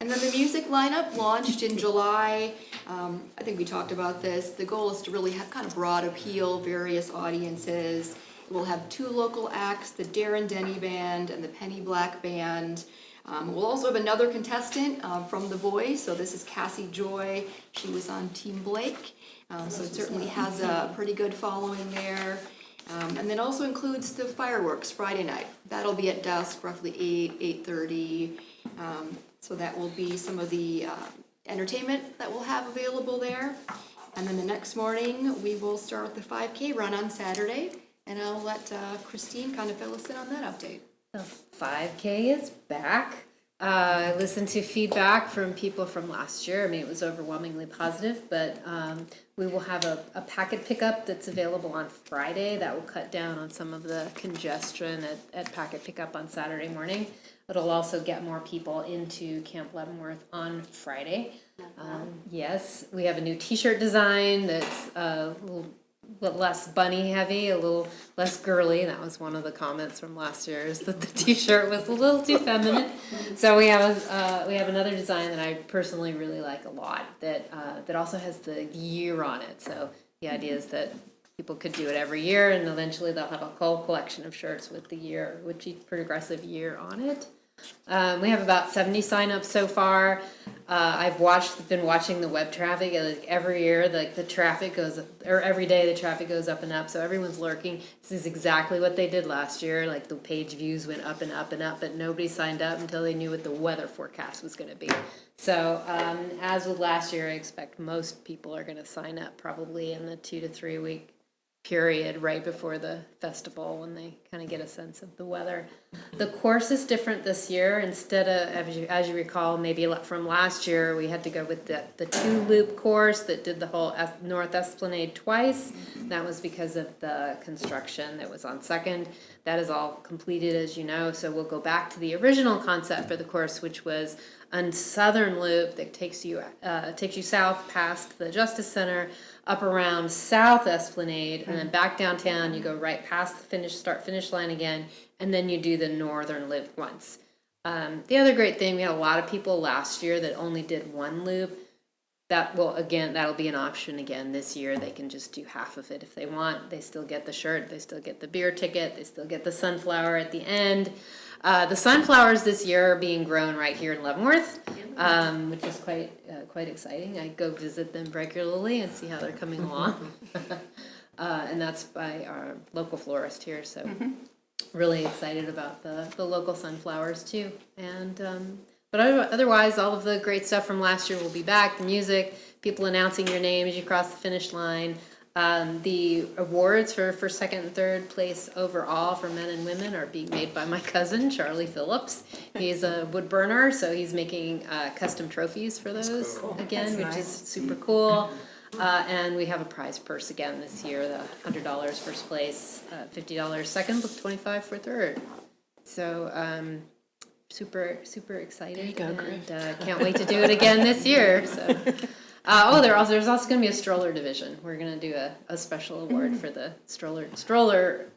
And then the music lineup launched in July. I think we talked about this. The goal is to really have kind of broad appeal, various audiences. We'll have two local acts, the Darren Denny Band and the Penny Black Band. We'll also have another contestant from The Voice. So this is Cassie Joy. She was on Team Blake. So it certainly has a pretty good following there. And then also includes the fireworks Friday night. That'll be at dusk, roughly 8:30. So that will be some of the entertainment that we'll have available there. And then the next morning, we will start the 5K run on Saturday. And I'll let Christine kind of fill us in on that update. The 5K is back. I listened to feedback from people from last year. I mean, it was overwhelmingly positive, but we will have a packet pickup that's available on Friday that will cut down on some of the congestion at packet pickup on Saturday morning. It'll also get more people into Camp Leavenworth on Friday. Yes, we have a new t-shirt design that's a little less bunny heavy, a little less girly. That was one of the comments from last year, is that the t-shirt was a little too feminine. So we have another design that I personally really like a lot that also has the year on it. So the idea is that people could do it every year, and eventually they'll have a whole collection of shirts with the year, with each progressive year on it. We have about 70 signups so far. I've been watching the web traffic, and like every year, like the traffic goes, or every day the traffic goes up and up. So everyone's lurking. This is exactly what they did last year. Like the page views went up and up and up, but nobody signed up until they knew what the weather forecast was going to be. So as with last year, I expect most people are going to sign up probably in the 2 to 3 week period right before the festival, when they kind of get a sense of the weather. The course is different this year. Instead of, as you recall, maybe from last year, we had to go with the 2-loop course that did the whole North Esplanade twice. That was because of the construction that was on Second. That is all completed, as you know, so we'll go back to the original concept for the course, which was a southern loop that takes you south past the Justice Center, up around South Esplanade, and then back downtown. You go right past the finish line again, and then you do the northern loop once. The other great thing, we had a lot of people last year that only did one loop. That'll be an option again this year. They can just do half of it if they want. They still get the shirt, they still get the beer ticket, they still get the sunflower at the end. The sunflowers this year are being grown right here in Leavenworth, which is quite exciting. I go visit them regularly and see how they're coming along. And that's by our local florist here. So really excited about the local sunflowers too. And, but otherwise, all of the great stuff from last year will be back, the music, people announcing your name as you cross the finish line. The awards for second and third place overall for men and women are being made by my cousin, Charlie Phillips. He's a wood burner, so he's making custom trophies for those again, which is super cool. And we have a prize purse again this year, the $100 first place, $50 second, $25 for third. So super excited. There you go, and can't wait to do it again this year. So. There's also going to be a stroller division. We're going to do a special award for the stroller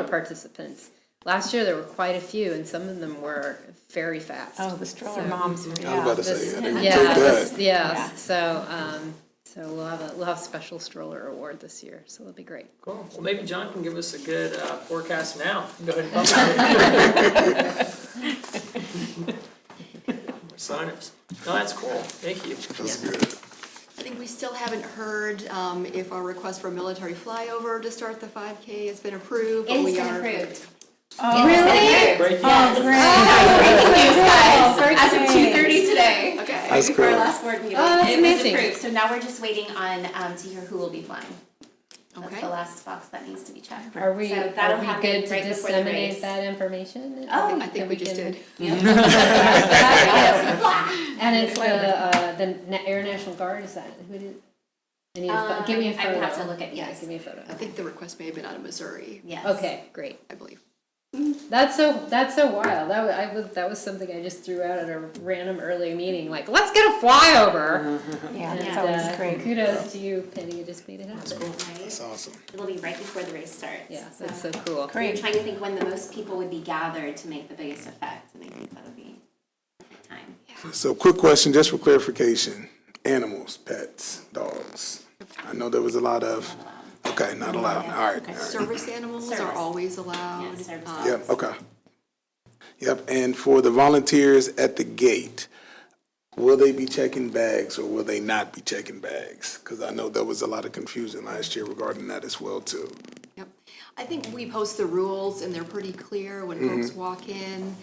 participants. Last year there were quite a few, and some of them were very fast. Oh, the stroller moms. I was about to say, I didn't take that. Yeah. So we'll have a special stroller award this year. So it'll be great. Cool. Well, maybe John can give us a good forecast now. Go ahead and publish it. Sign-ups. No, that's cool. Thank you. That's good. I think we still haven't heard if our request for a military flyover to start the 5K has been approved. But It's been approved. Oh, really? Great. As of 2:30 today. Okay. That's Before our cool. last board meeting. Oh, that's It was amazing. approved. So now we're just waiting on to hear who will be flying. That's Okay. the last box that needs to be checked. Are we, So that'll are we happen good to right before the disseminate race. that information? Oh, I think we just did. And it's the Air National Guard, is that, who did? I need a give me a photo. I would have to look at, Yeah, yes. give me a photo. I think the request may have been out of Missouri, Yes. Okay, great. I believe. That's so wild. That was something I just threw out at a random early meeting, like, let's get a flyover. Yeah, And, that's always great. Kudos to you, Penny, you just made it happen. Right? That's awesome. It'll be right before the race starts. Yeah, that's so cool. We're Great. trying to think when the most people would be gathered to make the biggest effect, and I think that'll be the time. So quick question, just for clarification. Animals, pets, dogs. I know there was a lot of, okay, not allowed. All right. Service animals are Service. always allowed. Yeah, service. Yep, okay. Yep, and for the volunteers at the gate, will they be checking bags or will they not be checking bags? Because I know there was a lot of confusion last year regarding that as well, too. Yep. I think we post the rules and they're pretty clear when folks walk in.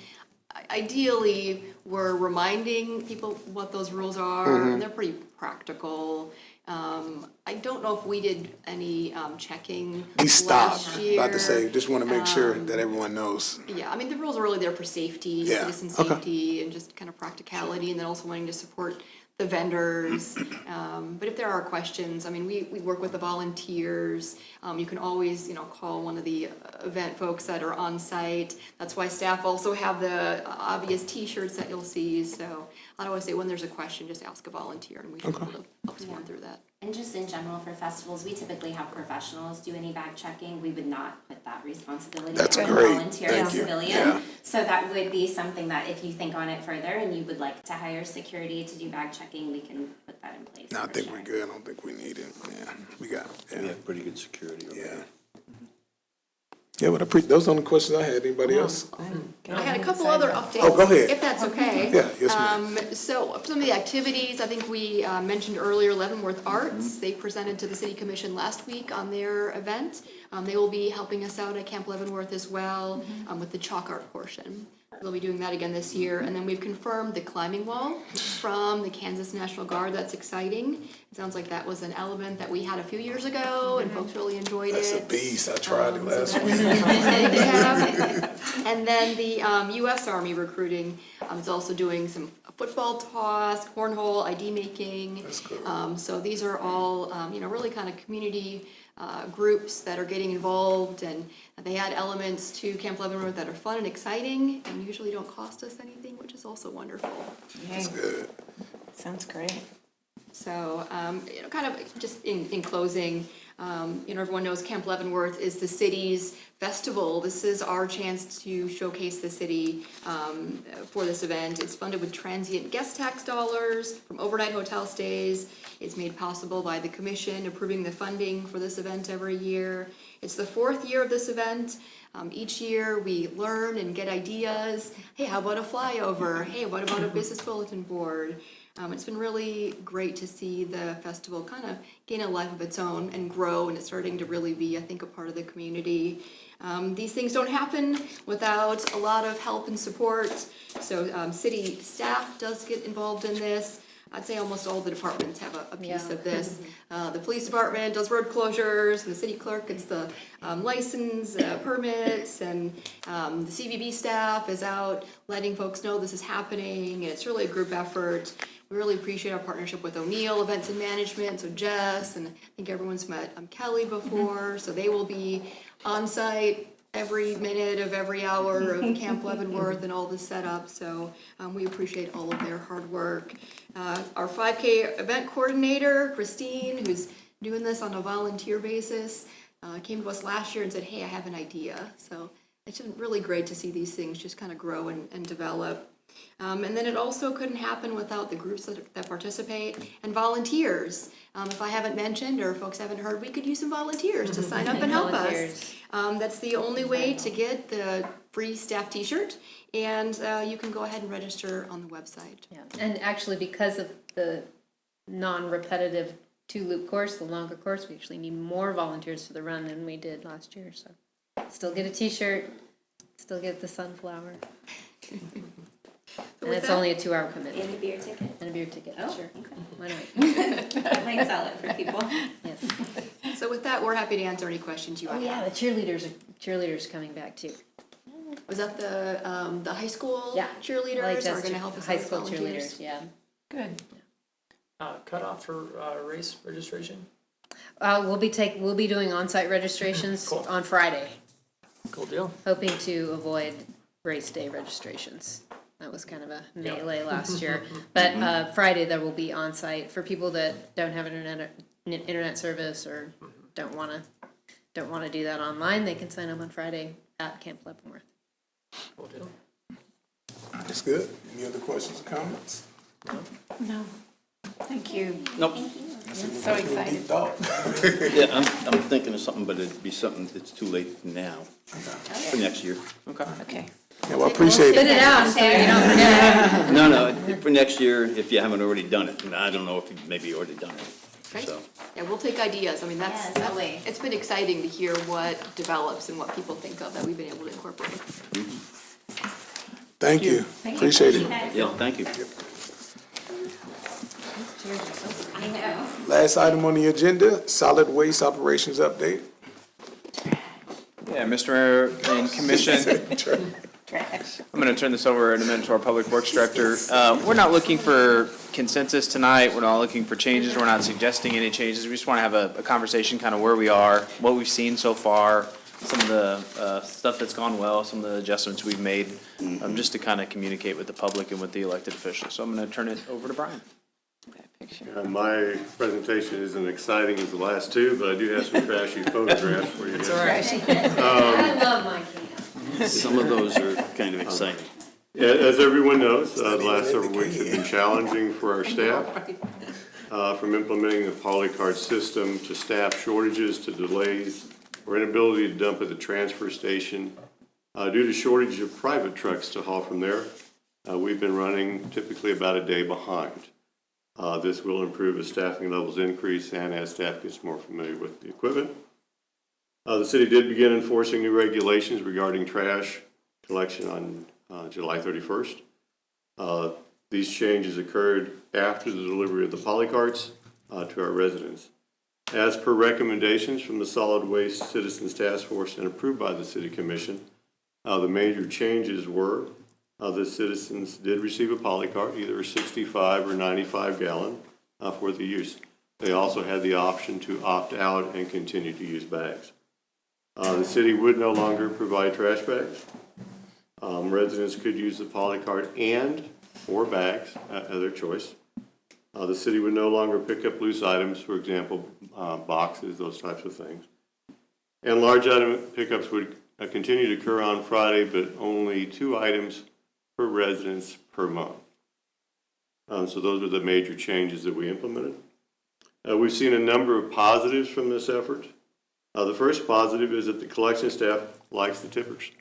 Ideally, we're reminding people what those rules are, and they're pretty practical. I don't know if we did any checking We stopped, last year. about to say, just want to make sure that everyone knows. Yeah, I mean, the rules are really there for safety, Yeah, citizen okay. safety, and just kind of practicality, and then also wanting to support the vendors. But if there are questions, I mean, we work with the volunteers. You can always, call one of the event folks that are on site. That's why staff also have the obvious T-shirts that you'll see. So I always say, when there's a question, just ask a volunteer, and we can help someone through that. And just in general for festivals, we typically have professionals do any bag checking. We would not put that responsibility That's on a great. volunteer or Thank you. civilian. Yeah. So that would be something that if you think on it further and you would like to hire security to do bag checking, we can put that in place. No, I for think sure. we're good. I don't think we need it. Yeah, we got it. We Yeah, have pretty good security over there. yeah. Yeah, but those are the only questions I had. Anybody else? I had a couple other updates. Oh, go ahead. If that's okay. Yeah, yes, ma'am. So some of the activities, I think we mentioned earlier, Leavenworth Arts, they presented to the City Commission last week on their event. They will be helping us out at Camp Leavenworth as well with the chalk art portion. They'll be doing that again this year. And then we've confirmed the climbing wall from the Kansas National Guard. That's exciting. It sounds like that was an element that we had a few years ago and folks really enjoyed That's a it. beast. I tried it last week. And then the U.S. Army recruiting is also doing some football toss, cornhole, ID making. That's cool. So these are all, really kind of community groups that are getting involved, and they add elements to Camp Leavenworth that are fun and exciting and usually don't cost us anything, which is also wonderful. That's good. Sounds great. So, kind of just in closing, everyone knows Camp Leavenworth is the city's festival. This is our chance to showcase the city for this event. It's funded with transient guest tax dollars from overnight hotel stays. It's made possible by the commission approving the funding for this event every year. It's the 4th year of this event. Each year we learn and get ideas. Hey, how about a flyover? Hey, what about a business bulletin board? It's been really great to see the festival kind of gain a life of its own and grow, and it's starting to really be, I think, a part of the community. These things don't happen without a lot of help and support, so city staff does get involved in this. I'd say almost all the departments have a piece of this. The police department does road closures, and the city clerk gets the license, permits, and the CVB staff is out letting folks know this is happening, and it's really a group effort. We really appreciate our partnership with O'Neill Events and Management, so Jess, and I think everyone's met Kelly before, so they will be on site every minute of every hour of Camp Leavenworth and all the setup, so we appreciate all of their hard work. Our 5K event coordinator, Christine, who's doing this on a volunteer basis, came to us last year and said, hey, I have an idea. So it's been really great to see these things just kind of grow and develop. And then it also couldn't happen without the groups that participate and volunteers. If I haven't mentioned or folks haven't heard, we could use some volunteers to sign up and help us. That's the only way to get the free staff t-shirt, and you can go ahead and register on the website. Yeah, and actually because of the non-repetitive 2-loop course, the longer course, we actually need more volunteers for the run than we did last year, so still get a t-shirt, still get the sunflower. And it's only a 2-hour commitment. And a beer ticket. And a beer ticket, Oh, sure. okay. Why not? That might sell it for people. Yes. So with that, we're happy to answer any questions you Oh might yeah, have. the cheerleaders coming back too. Was that the high school Yeah. cheerleaders are going to help us High out with school volunteers? cheerleaders, yeah. Good. Cutoff for race registration? We'll be doing on-site registrations Cool. on Friday, Cool deal. hoping to avoid race day registrations. That was kind of a melee last year. But Friday there will be on-site for people that don't have internet service or don't want to do that online. They can sign up on Friday at Camp Leavenworth. Cool deal. That's good. Any other questions or comments? No, thank you. Nope. So excited. Deep thought. Yeah, I'm thinking of something, but it'd be something that's too late now, for next year. Okay. Yeah, well, I appreciate Spit it. it out so you don't forget. No, for next year, if you haven't already done it, and I don't know if you've maybe already done it, Okay. so. Yeah, we'll take ideas. I mean, Yes, always. it's been exciting to hear what develops and what people think of that we've been able to incorporate. Thank you. Appreciate it. Yeah, thank you. I know. Last item on the agenda, solid waste operations update. Yeah, Mr. Mayor and Commission, I'm going to turn this over in a minute to our Public Works Director. We're not looking for consensus tonight, we're not looking for changes, we're not suggesting any changes. We just want to have a conversation, kind of where we are, what we've seen so far, some of the stuff that's gone well, some of the adjustments we've made, just to kind of communicate with the public and with the elected officials. So I'm going to turn it over to Brian. My presentation isn't exciting as the last two, but I do have some trashy photographs for you. I love my keynote. Some of those are kind of exciting. As everyone knows, the last several weeks have been challenging for our staff. From implementing the polycard system to staff shortages to delays or inability to dump at the transfer station. Due to shortage of private trucks to haul from there, we've been running typically about a day behind. This will improve as staffing levels increase and as staff gets more familiar with the equipment. The city did begin enforcing new regulations regarding trash collection on July 31st. These changes occurred after the delivery of the polycarts to our residents. As per recommendations from the Solid Waste Citizens Task Force and approved by the City Commission, the major changes were the citizens did receive a polycart, either a 65 or 95 gallon for the use. They also had the option to opt out and continue to use bags. The city would no longer provide trash bags. Residents could use the polycart and or bags at their choice. The city would no longer pick up loose items, for example, boxes, those types of things. And large item pickups would continue to occur on Friday, but only 2 items per residence per month. So those are the major changes that we implemented. We've seen a number of positives from this effort. The first positive is that the collection staff likes the tippers.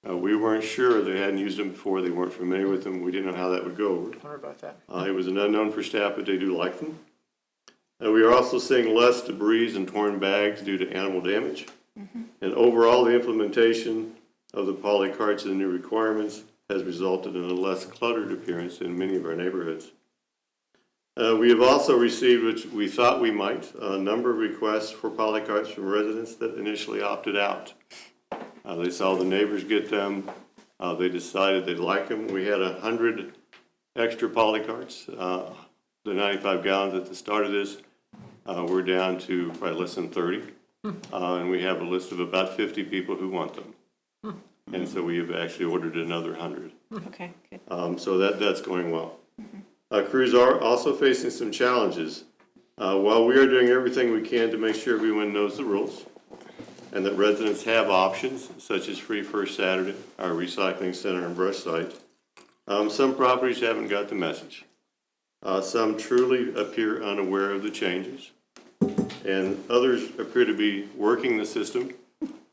We weren't sure, they hadn't used them before, they weren't familiar with them, we didn't know how that would go over. Wonder about that. It was an unknown for staff, but they do like them. We are also seeing less debris and torn bags due to animal damage. And overall, the implementation of the poly carts and the new requirements has resulted in a less cluttered appearance in many of our neighborhoods. We have also received, which we thought we might, a number of requests for poly carts from residents that initially opted out. They saw the neighbors get them, they decided they'd like them. We had 100 extra poly carts, the 95 gallons at the start of this. We're down to probably less than 30. And we have a list of about 50 people who want them. And so we have actually ordered another 100. Okay, good. So that's going well. Crews are also facing some challenges. While we are doing everything we can to make sure everyone knows the rules and that residents have options, such as free First Saturday, our recycling center and brush site, some properties haven't got the message. Some truly appear unaware of the changes, and others appear to be working the system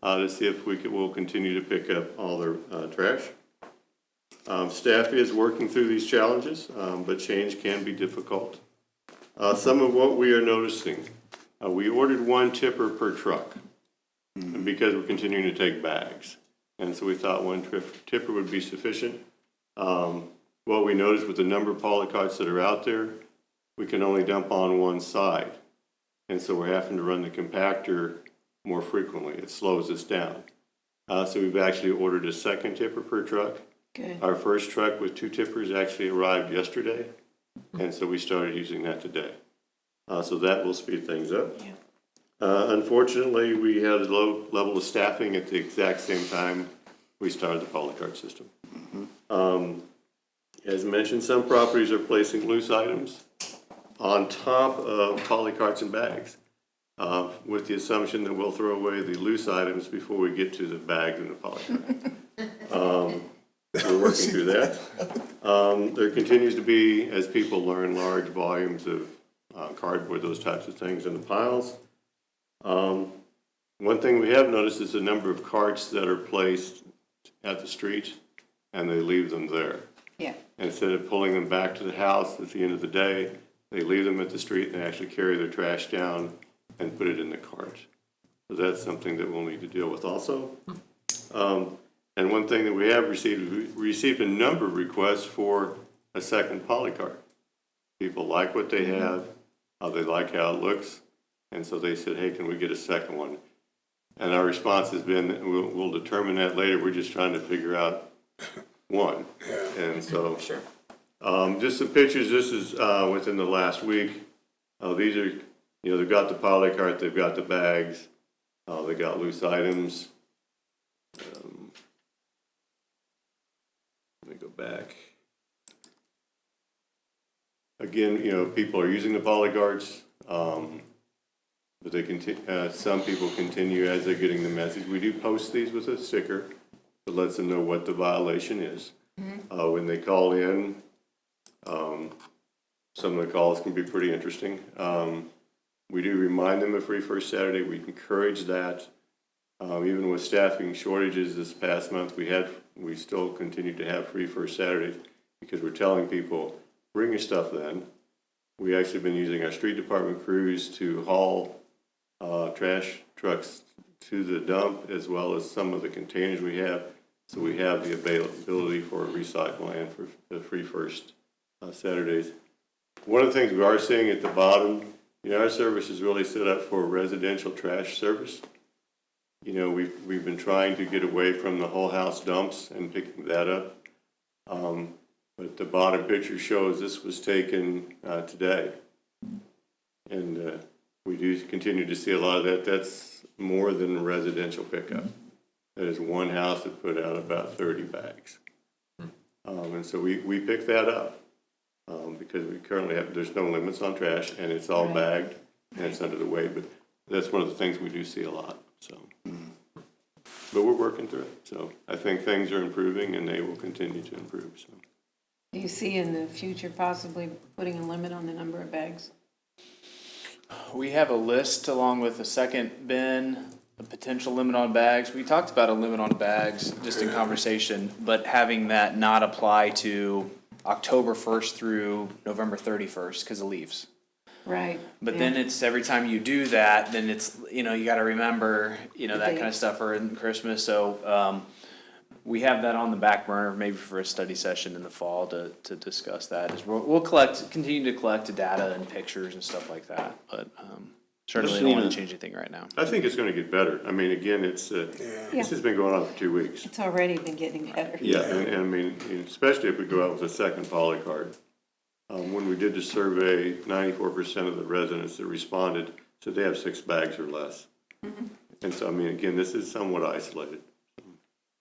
to see if we'll continue to pick up all their trash. Staff is working through these challenges, but change can be difficult. Some of what we are noticing, we ordered 1 tipper per truck because we're continuing to take bags. And so we thought 1 tipper would be sufficient. What we noticed with the number of poly carts that are out there, we can only dump on one side. And so we're having to run the compactor more frequently. It slows us down. So we've actually ordered a 2nd tipper per truck. Good. Our first truck with 2 tippers actually arrived yesterday, and so we started using that today. So that will speed things up. Yeah. Unfortunately, we had a low level of staffing at the exact same time we started the poly cart system. As mentioned, some properties are placing loose items on top of poly carts and bags, with the assumption that we'll throw away the loose items before we get to the bags and the poly cart. We're working through that. There continues to be, as people learn, large volumes of cardboard, those types of things in the piles. One thing we have noticed is the number of carts that are placed at the street and they leave them there. Yeah. Instead of pulling them back to the house at the end of the day, they leave them at the street and they actually carry their trash down and put it in the cart. So that's something that we'll need to deal with also. And one thing that we have received, we received a number of requests for a 2nd poly cart. People like what they have, they like how it looks, and so they said, hey, can we get a 2nd one? And our response has been, we'll determine that later, we're just trying to figure out one. And so, Sure. just some pictures, this is within the last week. These are, they've got the poly cart, they've got the bags, they got loose items. Let me go back. Again, people are using the poly carts, but they continue. Some people continue as they're getting the message. We do post these with a sticker that lets them know what the violation is. When they call in, some of the calls can be pretty interesting. We do remind them of Free First Saturday. We encourage that. Even with staffing shortages this past month, we still continue to have Free First Saturdays because we're telling people, bring your stuff then. We actually been using our street department crews to haul trash trucks to the dump as well as some of the containers we have. So we have the availability for recycle and for the Free First Saturdays. One of the things we are seeing at the bottom, our service is really set up for residential trash service. We've been trying to get away from the whole house dumps and picking that up. But the bottom picture shows this was taken today. And we do continue to see a lot of that. That's more than residential pickup. That is one house that put out about 30 bags. And so we pick that up because we currently there's no limits on trash and it's all bagged and it's under the weight. But that's one of the things we do see a lot. So, but we're working through it. So I think things are improving and they will continue to improve. So. Do you see in the future possibly putting a limit on the number of bags? We have a list along with a second bin a potential limit on bags. We talked about a limit on bags just in conversation, but having that not apply to October 1st through November 31st because of leaves. Right. But then it's every time you do that, then it's, you know, you gotta remember, you know, that kind of stuff for Christmas. So, we have that on the back burner, maybe for a study session in the fall to discuss that. Is we'll continue to collect data and pictures and stuff like that, but, certainly don't wanna change anything right now. I think it's gonna get better. I mean, again, this has been going on for 2 weeks. It's already been getting better. Yeah, and I mean, especially if we go out with a second poly card. When we did the survey, 94% of the residents that responded said they have 6 bags or less. And so, I mean, again, this is somewhat isolated.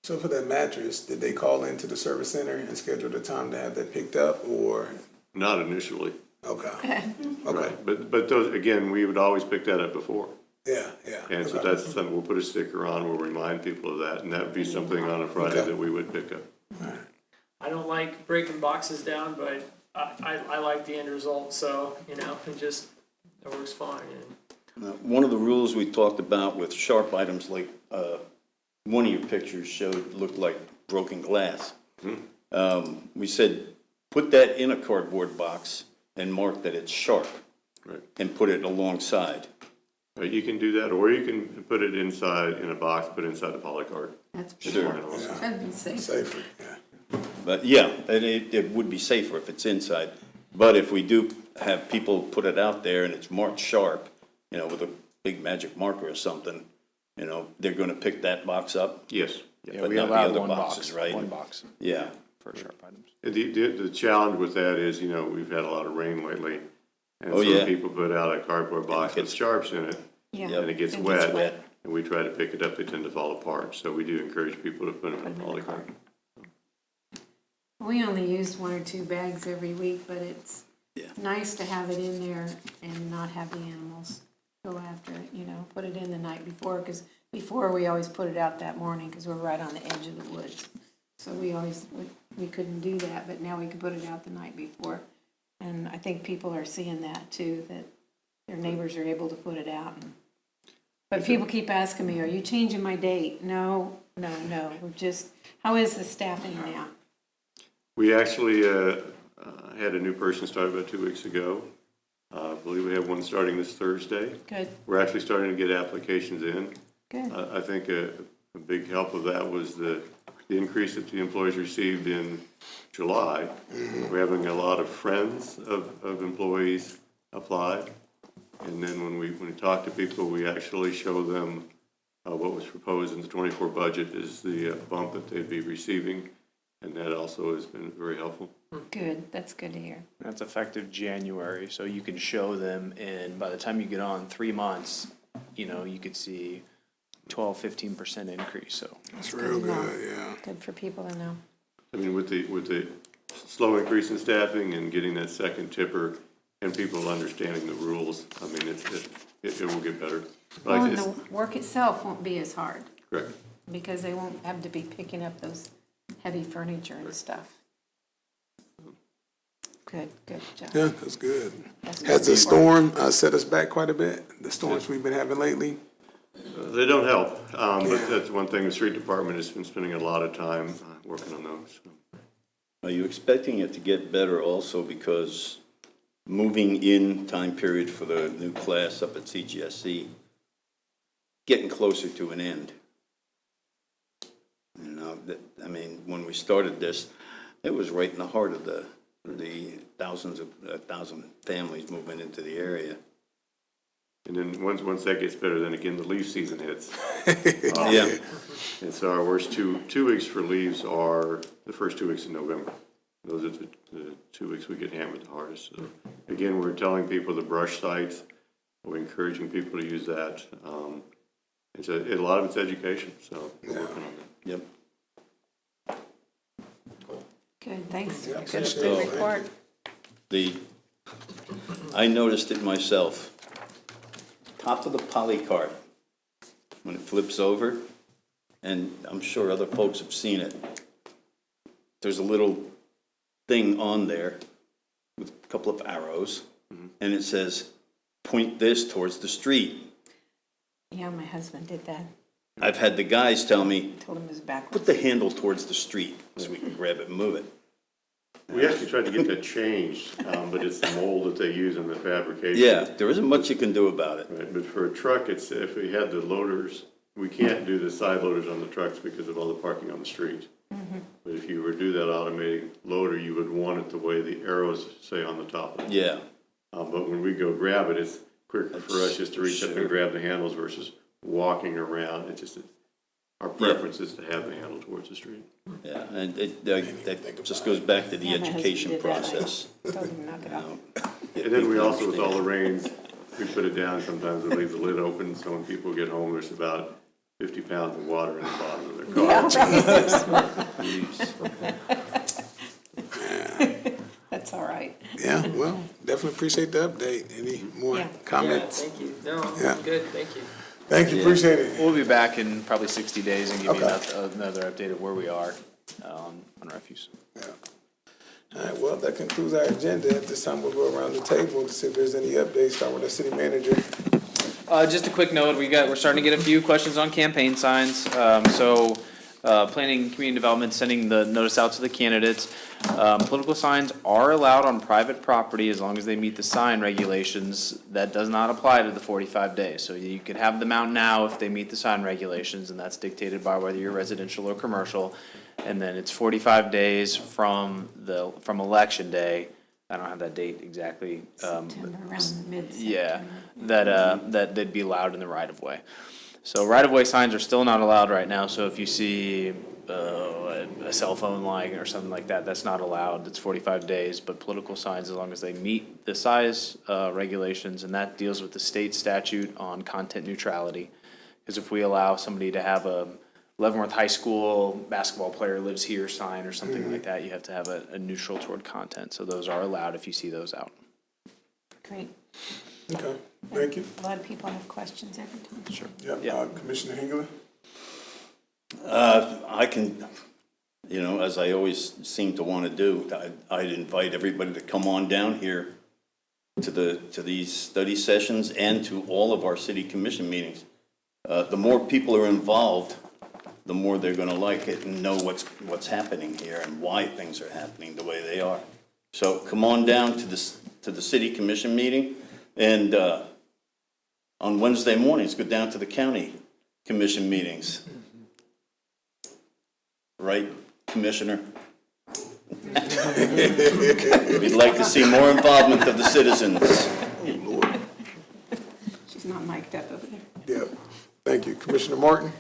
So for that mattress, did they call into the service center and schedule the time to have that picked up, or? Not initially, Okay, right? But those, again, we would always pick that up before. yeah. And so that's something, we'll put a sticker on, we'll remind people of that, and that would be something on a Friday that we would pick up. I don't like breaking boxes down, but I like the end result, so, you know, it works fine. And One of the rules we talked about with sharp items, like one of your pictures looked like broken glass. We said, put that in a cardboard box and mark that it's sharp. Right. And put it alongside. Right, you can do that, or you can put it inside in a box, put it inside the poly card. That's Sure. That'd be safe. Safer, yeah. But yeah, and it would be safer if it's inside. But if we do have people put it out there and it's marked sharp, you know, with a big magic marker or something, you know, they're gonna pick that box up. Yes. Yeah, But we not the allow other one boxes, box, right? one box Yeah. for sharp items. The challenge with that is, you know, we've had a lot of rain lately. And Oh, some yeah. people put out a cardboard box with sharps in it, Yeah. and it gets It wet. gets wet. And we try to pick it up, they tend to fall apart. So we do encourage people to put them in a poly card. We only used 1 or 2 bags every week, but it's Yeah. nice to have it in there and not have the animals go after it, you know, put it in the night before, because before we always put it out that morning, because we're right on the edge of the woods. So we couldn't do that, but now we can put it out the night before. And I think people are seeing that too, that their neighbors are able to put it out. But people keep asking me, are you changing my date? No, we're just, how is the staffing now? We actually had a new person start about 2 weeks ago. I believe we have one starting this Thursday. Good, We're actually starting to get applications in. good. I think a big help of that was the increase that the employees received in July. We're having a lot of friends of employees apply. And then when we talk to people, we actually show them what was proposed in the '24 budget is the bump that they'd be receiving. And that also has been very helpful. Good, that's good to hear. That's effective January, so you can show them, and by the time you get on 3 months, you know, you could see 12-15% increase, so. That's real good, yeah. Good for people to know. I mean, with the slow increase in staffing and getting that second tipper and people understanding the rules, I mean, it will get better. Well, Like and it's- the work itself won't be as hard, Correct. because they won't have to be picking up those heavy furniture and stuff. Good job. Yeah, that's good. That's Has the good. storm set us back quite a bit? The storms we've been having lately? They don't help, but that's one thing, the street department has been spending a lot of time working on those. Are you expecting it to get better also because moving in time period for the new class up at CGSC, getting closer to an end? You know, I mean, when we started this, it was right in the heart of the 1,000 families moving into the area. And then once that gets better, then again, the leaf season hits. Yeah. And so our worst two weeks for leaves are the first 2 weeks in November. Those are the 2 weeks we get hammered the hardest. So again, we're telling people the brush sites, we're encouraging people to use that. A lot of it's education, so we're working on that. Yep. Good, thanks. Yeah, Good appreciate good it. report. I noticed it myself. Top of the poly card, when it flips over, and I'm sure other folks have seen it, there's a little thing on there with a couple of arrows, and it says, point this towards the street. Yeah, my husband did that. I've had the guys tell me, Told him it was backwards. put the handle towards the street so we can grab it and move it. We actually tried to get that changed, but it's the mold that they use in the fabrication. Yeah, there isn't much you can do about it. Right, but for a truck, it's, if we had the loaders, we can't do the side loaders on the trucks because of all the parking on the street. But if you were to do that automated loader, you would want it the way the arrows say on the top of it. Yeah, But when we go grab it, it's quicker for us just to reach up and grab the handles versus walking around. It's just, our preference is to have the handle towards the street. yeah, and that just goes back to the Yeah, my husband education did that. I process. Told him to knock it off. And then we also, with all the rains, we put it down, sometimes we leave the lid open, so when people get home, there's about 50 pounds of water in the bottom of their car. That's all right. Yeah, well, definitely appreciate the update. Any more Yeah. comments? Yeah, thank you. No, Yeah. I'm good, thank you. Thank you, appreciate it. We'll be back in probably 60 days and give you Okay. another update of where we are on refuse. Yeah. All right, well, that concludes our agenda. At this time, we'll go around the table to see if there's any updates. Start with the city manager. Just a quick note, we're starting to get a few questions on campaign signs. Planning and community development, sending the notice out to the candidates. Political signs are allowed on private property as long as they meet the sign regulations. That does not apply to the 45 days. So you could have them out now if they meet the sign regulations, and that's dictated by whether you're residential or commercial. And then it's 45 days from election day. I don't have that date exactly. September, around mid-September. Yeah, that they'd be allowed in the right of way. So right of way signs are still not allowed right now, so if you see a cell phone line or something like that, that's not allowed, it's 45 days, but political signs, as long as they meet the size regulations, and that deals with the state statute on content neutrality. Because if we allow somebody to have a Leavenworth High School basketball player lives here sign or something like that, you have to have a neutral toward content, so those are allowed if you see those out. Great. Okay, thank you. A lot of people have questions every time. Sure. Yep, Yeah. Commissioner Hinckley? I can, as I always seem to want to do, I'd invite everybody to come on down here to these study sessions and to all of our city commission meetings. The more people are involved, the more they're gonna like it and know what's happening here and why things are happening the way they are. So come on down to the city commission meeting, and on Wednesday mornings, go down to the county commission meetings. Right, Commissioner? We'd like to see more involvement of the citizens. She's not mic'd up over there. Yeah, thank you. Commissioner Martin?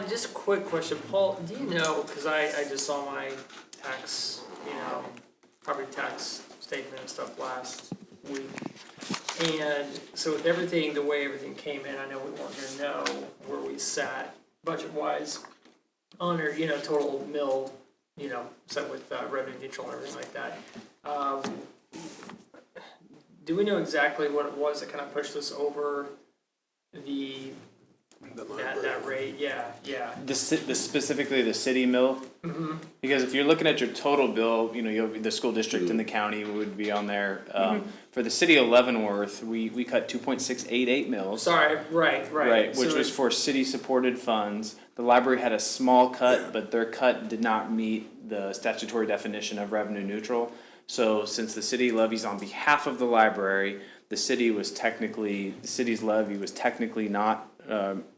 Just a quick question, Paul, do you know, because I just saw my tax, property tax statement and stuff last week. And so with everything, the way everything came in, I know we weren't gonna know where we sat budget-wise on our, total mill, set with revenue neutral and everything like that. Do we know exactly what it was that kind of pushed us over that rate? Yeah. Specifically the city mill? Mm-hmm. Because if you're looking at your total bill, the school district and the county would be on there. For the city of Leavenworth, we cut 2.688 mils. Sorry, right. Right, which So was for city-supported funds. The library had a small cut, but their cut did not meet the statutory definition of revenue neutral. So since the city levies on behalf of the library, the city's levy was technically not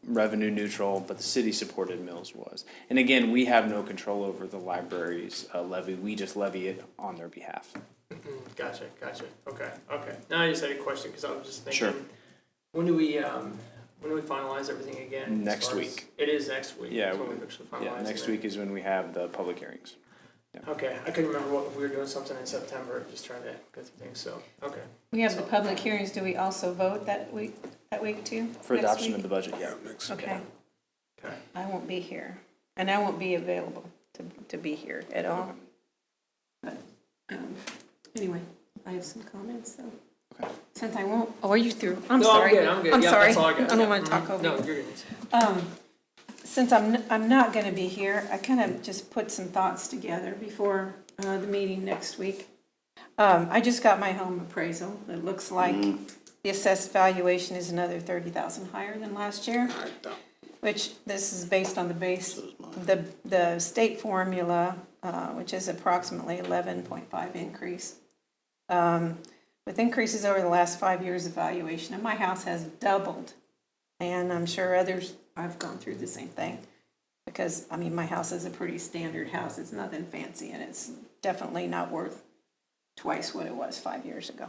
revenue neutral, but the city-supported mills was. And again, we have no control over the library's levy, we just levy it on their behalf. Gotcha. Okay. Now I just had a question, because I was just thinking. Sure. When do we finalize everything again? as Next far as- week. It is next week. Yeah, is when we actually finalize next it. week is when we have the public hearings. Okay, I couldn't remember if we were doing something in September, just trying to go through things, so, okay. We have the public hearings. Do we also vote that week too? For next adoption week? of the budget, yeah. Okay. Okay. I won't be here, and I won't be available to be here at all. But, anyway, I have some comments, so. Okay. Since I won't, are you through? I'm No, sorry. I'm good. I'm Yeah, sorry. that's all I got. don't Yeah. want to talk over No, you. you're good. Since I'm not gonna be here, I kind of just put some thoughts together before the meeting next week. I just got my home appraisal. It looks like the assessed valuation is another 30,000 higher than last year, which this is based on the state formula, which is approximately 11.5 increase. With increases over the last 5 years of valuation, and my house has doubled. And I'm sure others have gone through the same thing. Because, I mean, my house is a pretty standard house. It's nothing fancy, and it's definitely not worth twice what it was 5 years ago.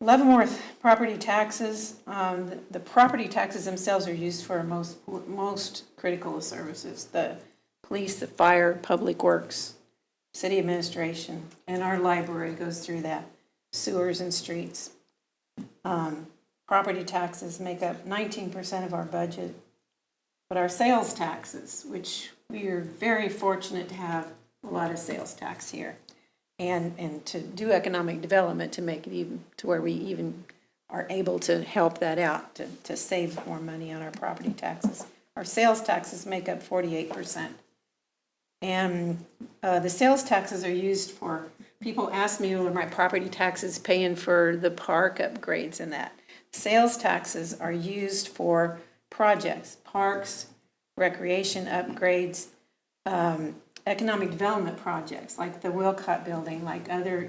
Leavenworth property taxes, the property taxes themselves are used for most critical services. The police, the fire, public works, city administration, and our library goes through that, sewers and streets. Property taxes make up 19% of our budget, but our sales taxes, which we are very fortunate to have a lot of sales tax here, and to do economic development to make it even, to where we even are able to help that out, to save more money on our property taxes. Our sales taxes make up 48%. And the sales taxes are used for, people ask me, are my property taxes paying for the park upgrades and that? Sales taxes are used for projects, parks, recreation upgrades, economic development projects like the Wilcott building, like other,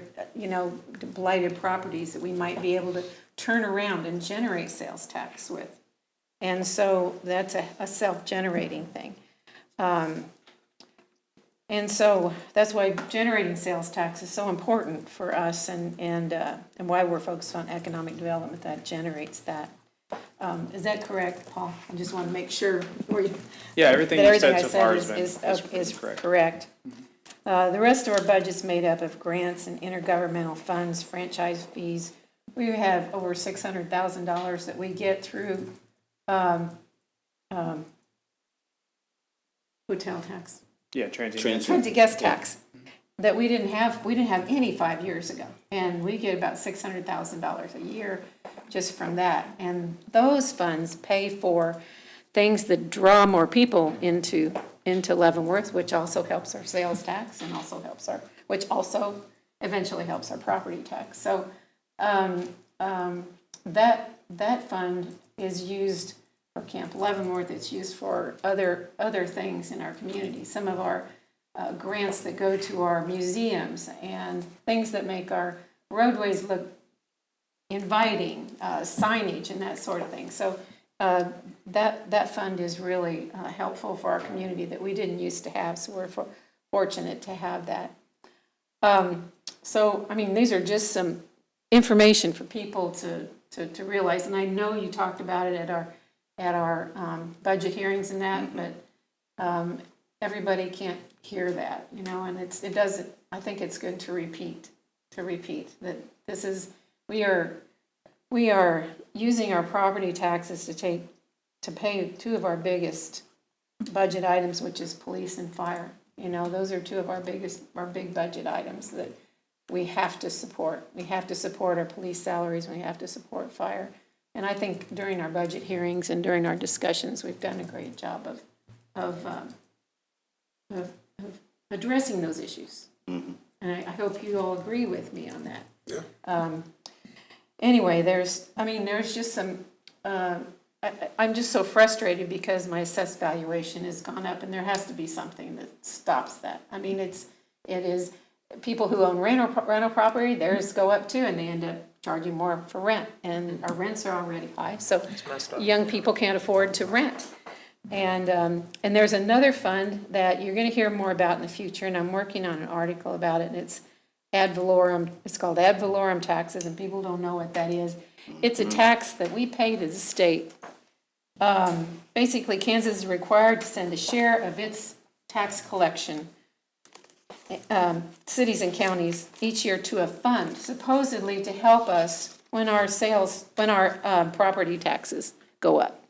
blighted properties that we might be able to turn around and generate sales tax with. And so that's a self-generating thing. And so that's why generating sales tax is so important for us, and why we're focused on economic development that generates that. Is that correct, Paul? I just want to make sure Yeah, everything that you've said I so far said is correct. correct. The rest of our budget's made up of grants and intergovernmental funds, franchise fees. We have over $600,000 that we get through hotel tax. Yeah, transient. Transit guest tax that we didn't have any 5 years ago. And we get about $600,000 a year just from that. And those funds pay for things that draw more people into Leavenworth, which also helps our sales tax and also helps which also eventually helps our property tax. So that fund is used for Camp Leavenworth. It's used for other things in our community. Some of our grants that go to our museums and things that make our roadways look inviting, signage and that sort of thing. So that fund is really helpful for our community that we didn't used to have. So we're fortunate to have that. So, I mean, these are just some information for people to realize. And I know you talked about it at our budget hearings and that, but everybody can't hear that, and it doesn't, I think it's good to repeat that this is, we are using our property taxes to pay two of our biggest budget items, which is police and fire. Those are two of our big budget items that we have to support. We have to support our police salaries, we have to support fire. And I think during our budget hearings and during our discussions, we've done a great job of addressing those issues. Mm-hmm. And I hope you all agree with me on that. Yeah. Anyway, there's just some, I'm just so frustrated because my assessed valuation has gone up, and there has to be something that stops that. I mean, it is, people who own rental property, theirs go up too, and they end up charging more for rent, and our rents are already high, so young people can't afford to rent. And there's another fund that you're going to hear more about in the future, and I'm working on an article about it, and it's ad valorem. It's called ad valorem taxes, and people don't know what that is. It's a tax that we pay to the state. Basically, Kansas is required to send a share of its tax collection, cities and counties, each year to a fund, supposedly to help us when our property taxes go up.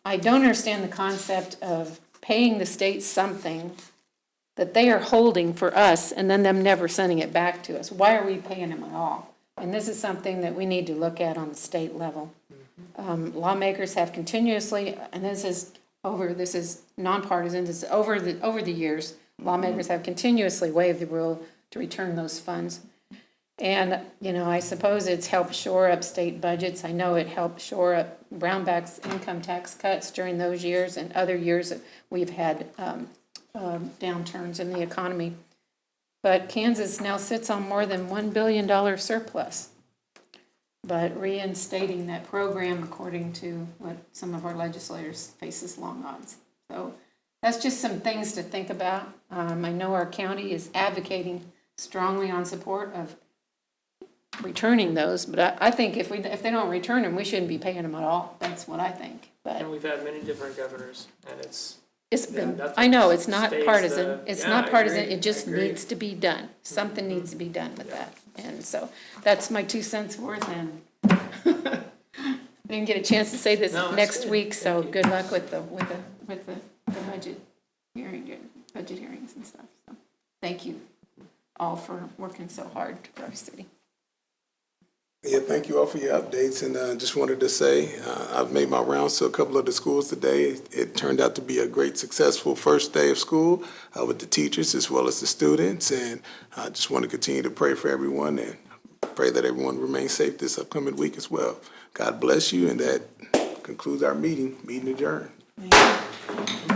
I don't understand the concept of paying the state something that they are holding for us and then them never sending it back to us. Why are we paying them at all? And this is something that we need to look at on the state level. Lawmakers have continuously, and this is nonpartisan, this is over the years, lawmakers have continuously waived the rule to return those funds. And, you know, I suppose it's helped shore up state budgets. I know it helped shore up Brownback's income tax cuts during those years and other years that we've had downturns in the economy. But Kansas now sits on more than $1 billion surplus. But reinstating that program, according to what some of our legislators, faces long odds. So that's just some things to think about. I know our county is advocating strongly on support of returning those, but I think if they don't return them, we shouldn't be paying them at all. That's what I think. But And we've had many different governors, and it's been, nothing I know, it's not stays partisan. the- It's Yeah, not I partisan. agree. It just I agree. needs to be done. Something needs to be done with that. And so that's my 2 cents worth, and I didn't get a chance to say this No, that's next good. week, so Thank you. good luck with the budget hearings and stuff. So thank you all for working so hard for our city. Yeah, thank you all for your updates, and just wanted to say, I've made my rounds to a couple of the schools today. It turned out to be a great, successful first day of school with the teachers as well as the students, and I just want to continue to pray for everyone and pray that everyone remains safe this upcoming week as well. God bless you, and that concludes our meeting. Meeting adjourned. Thank you.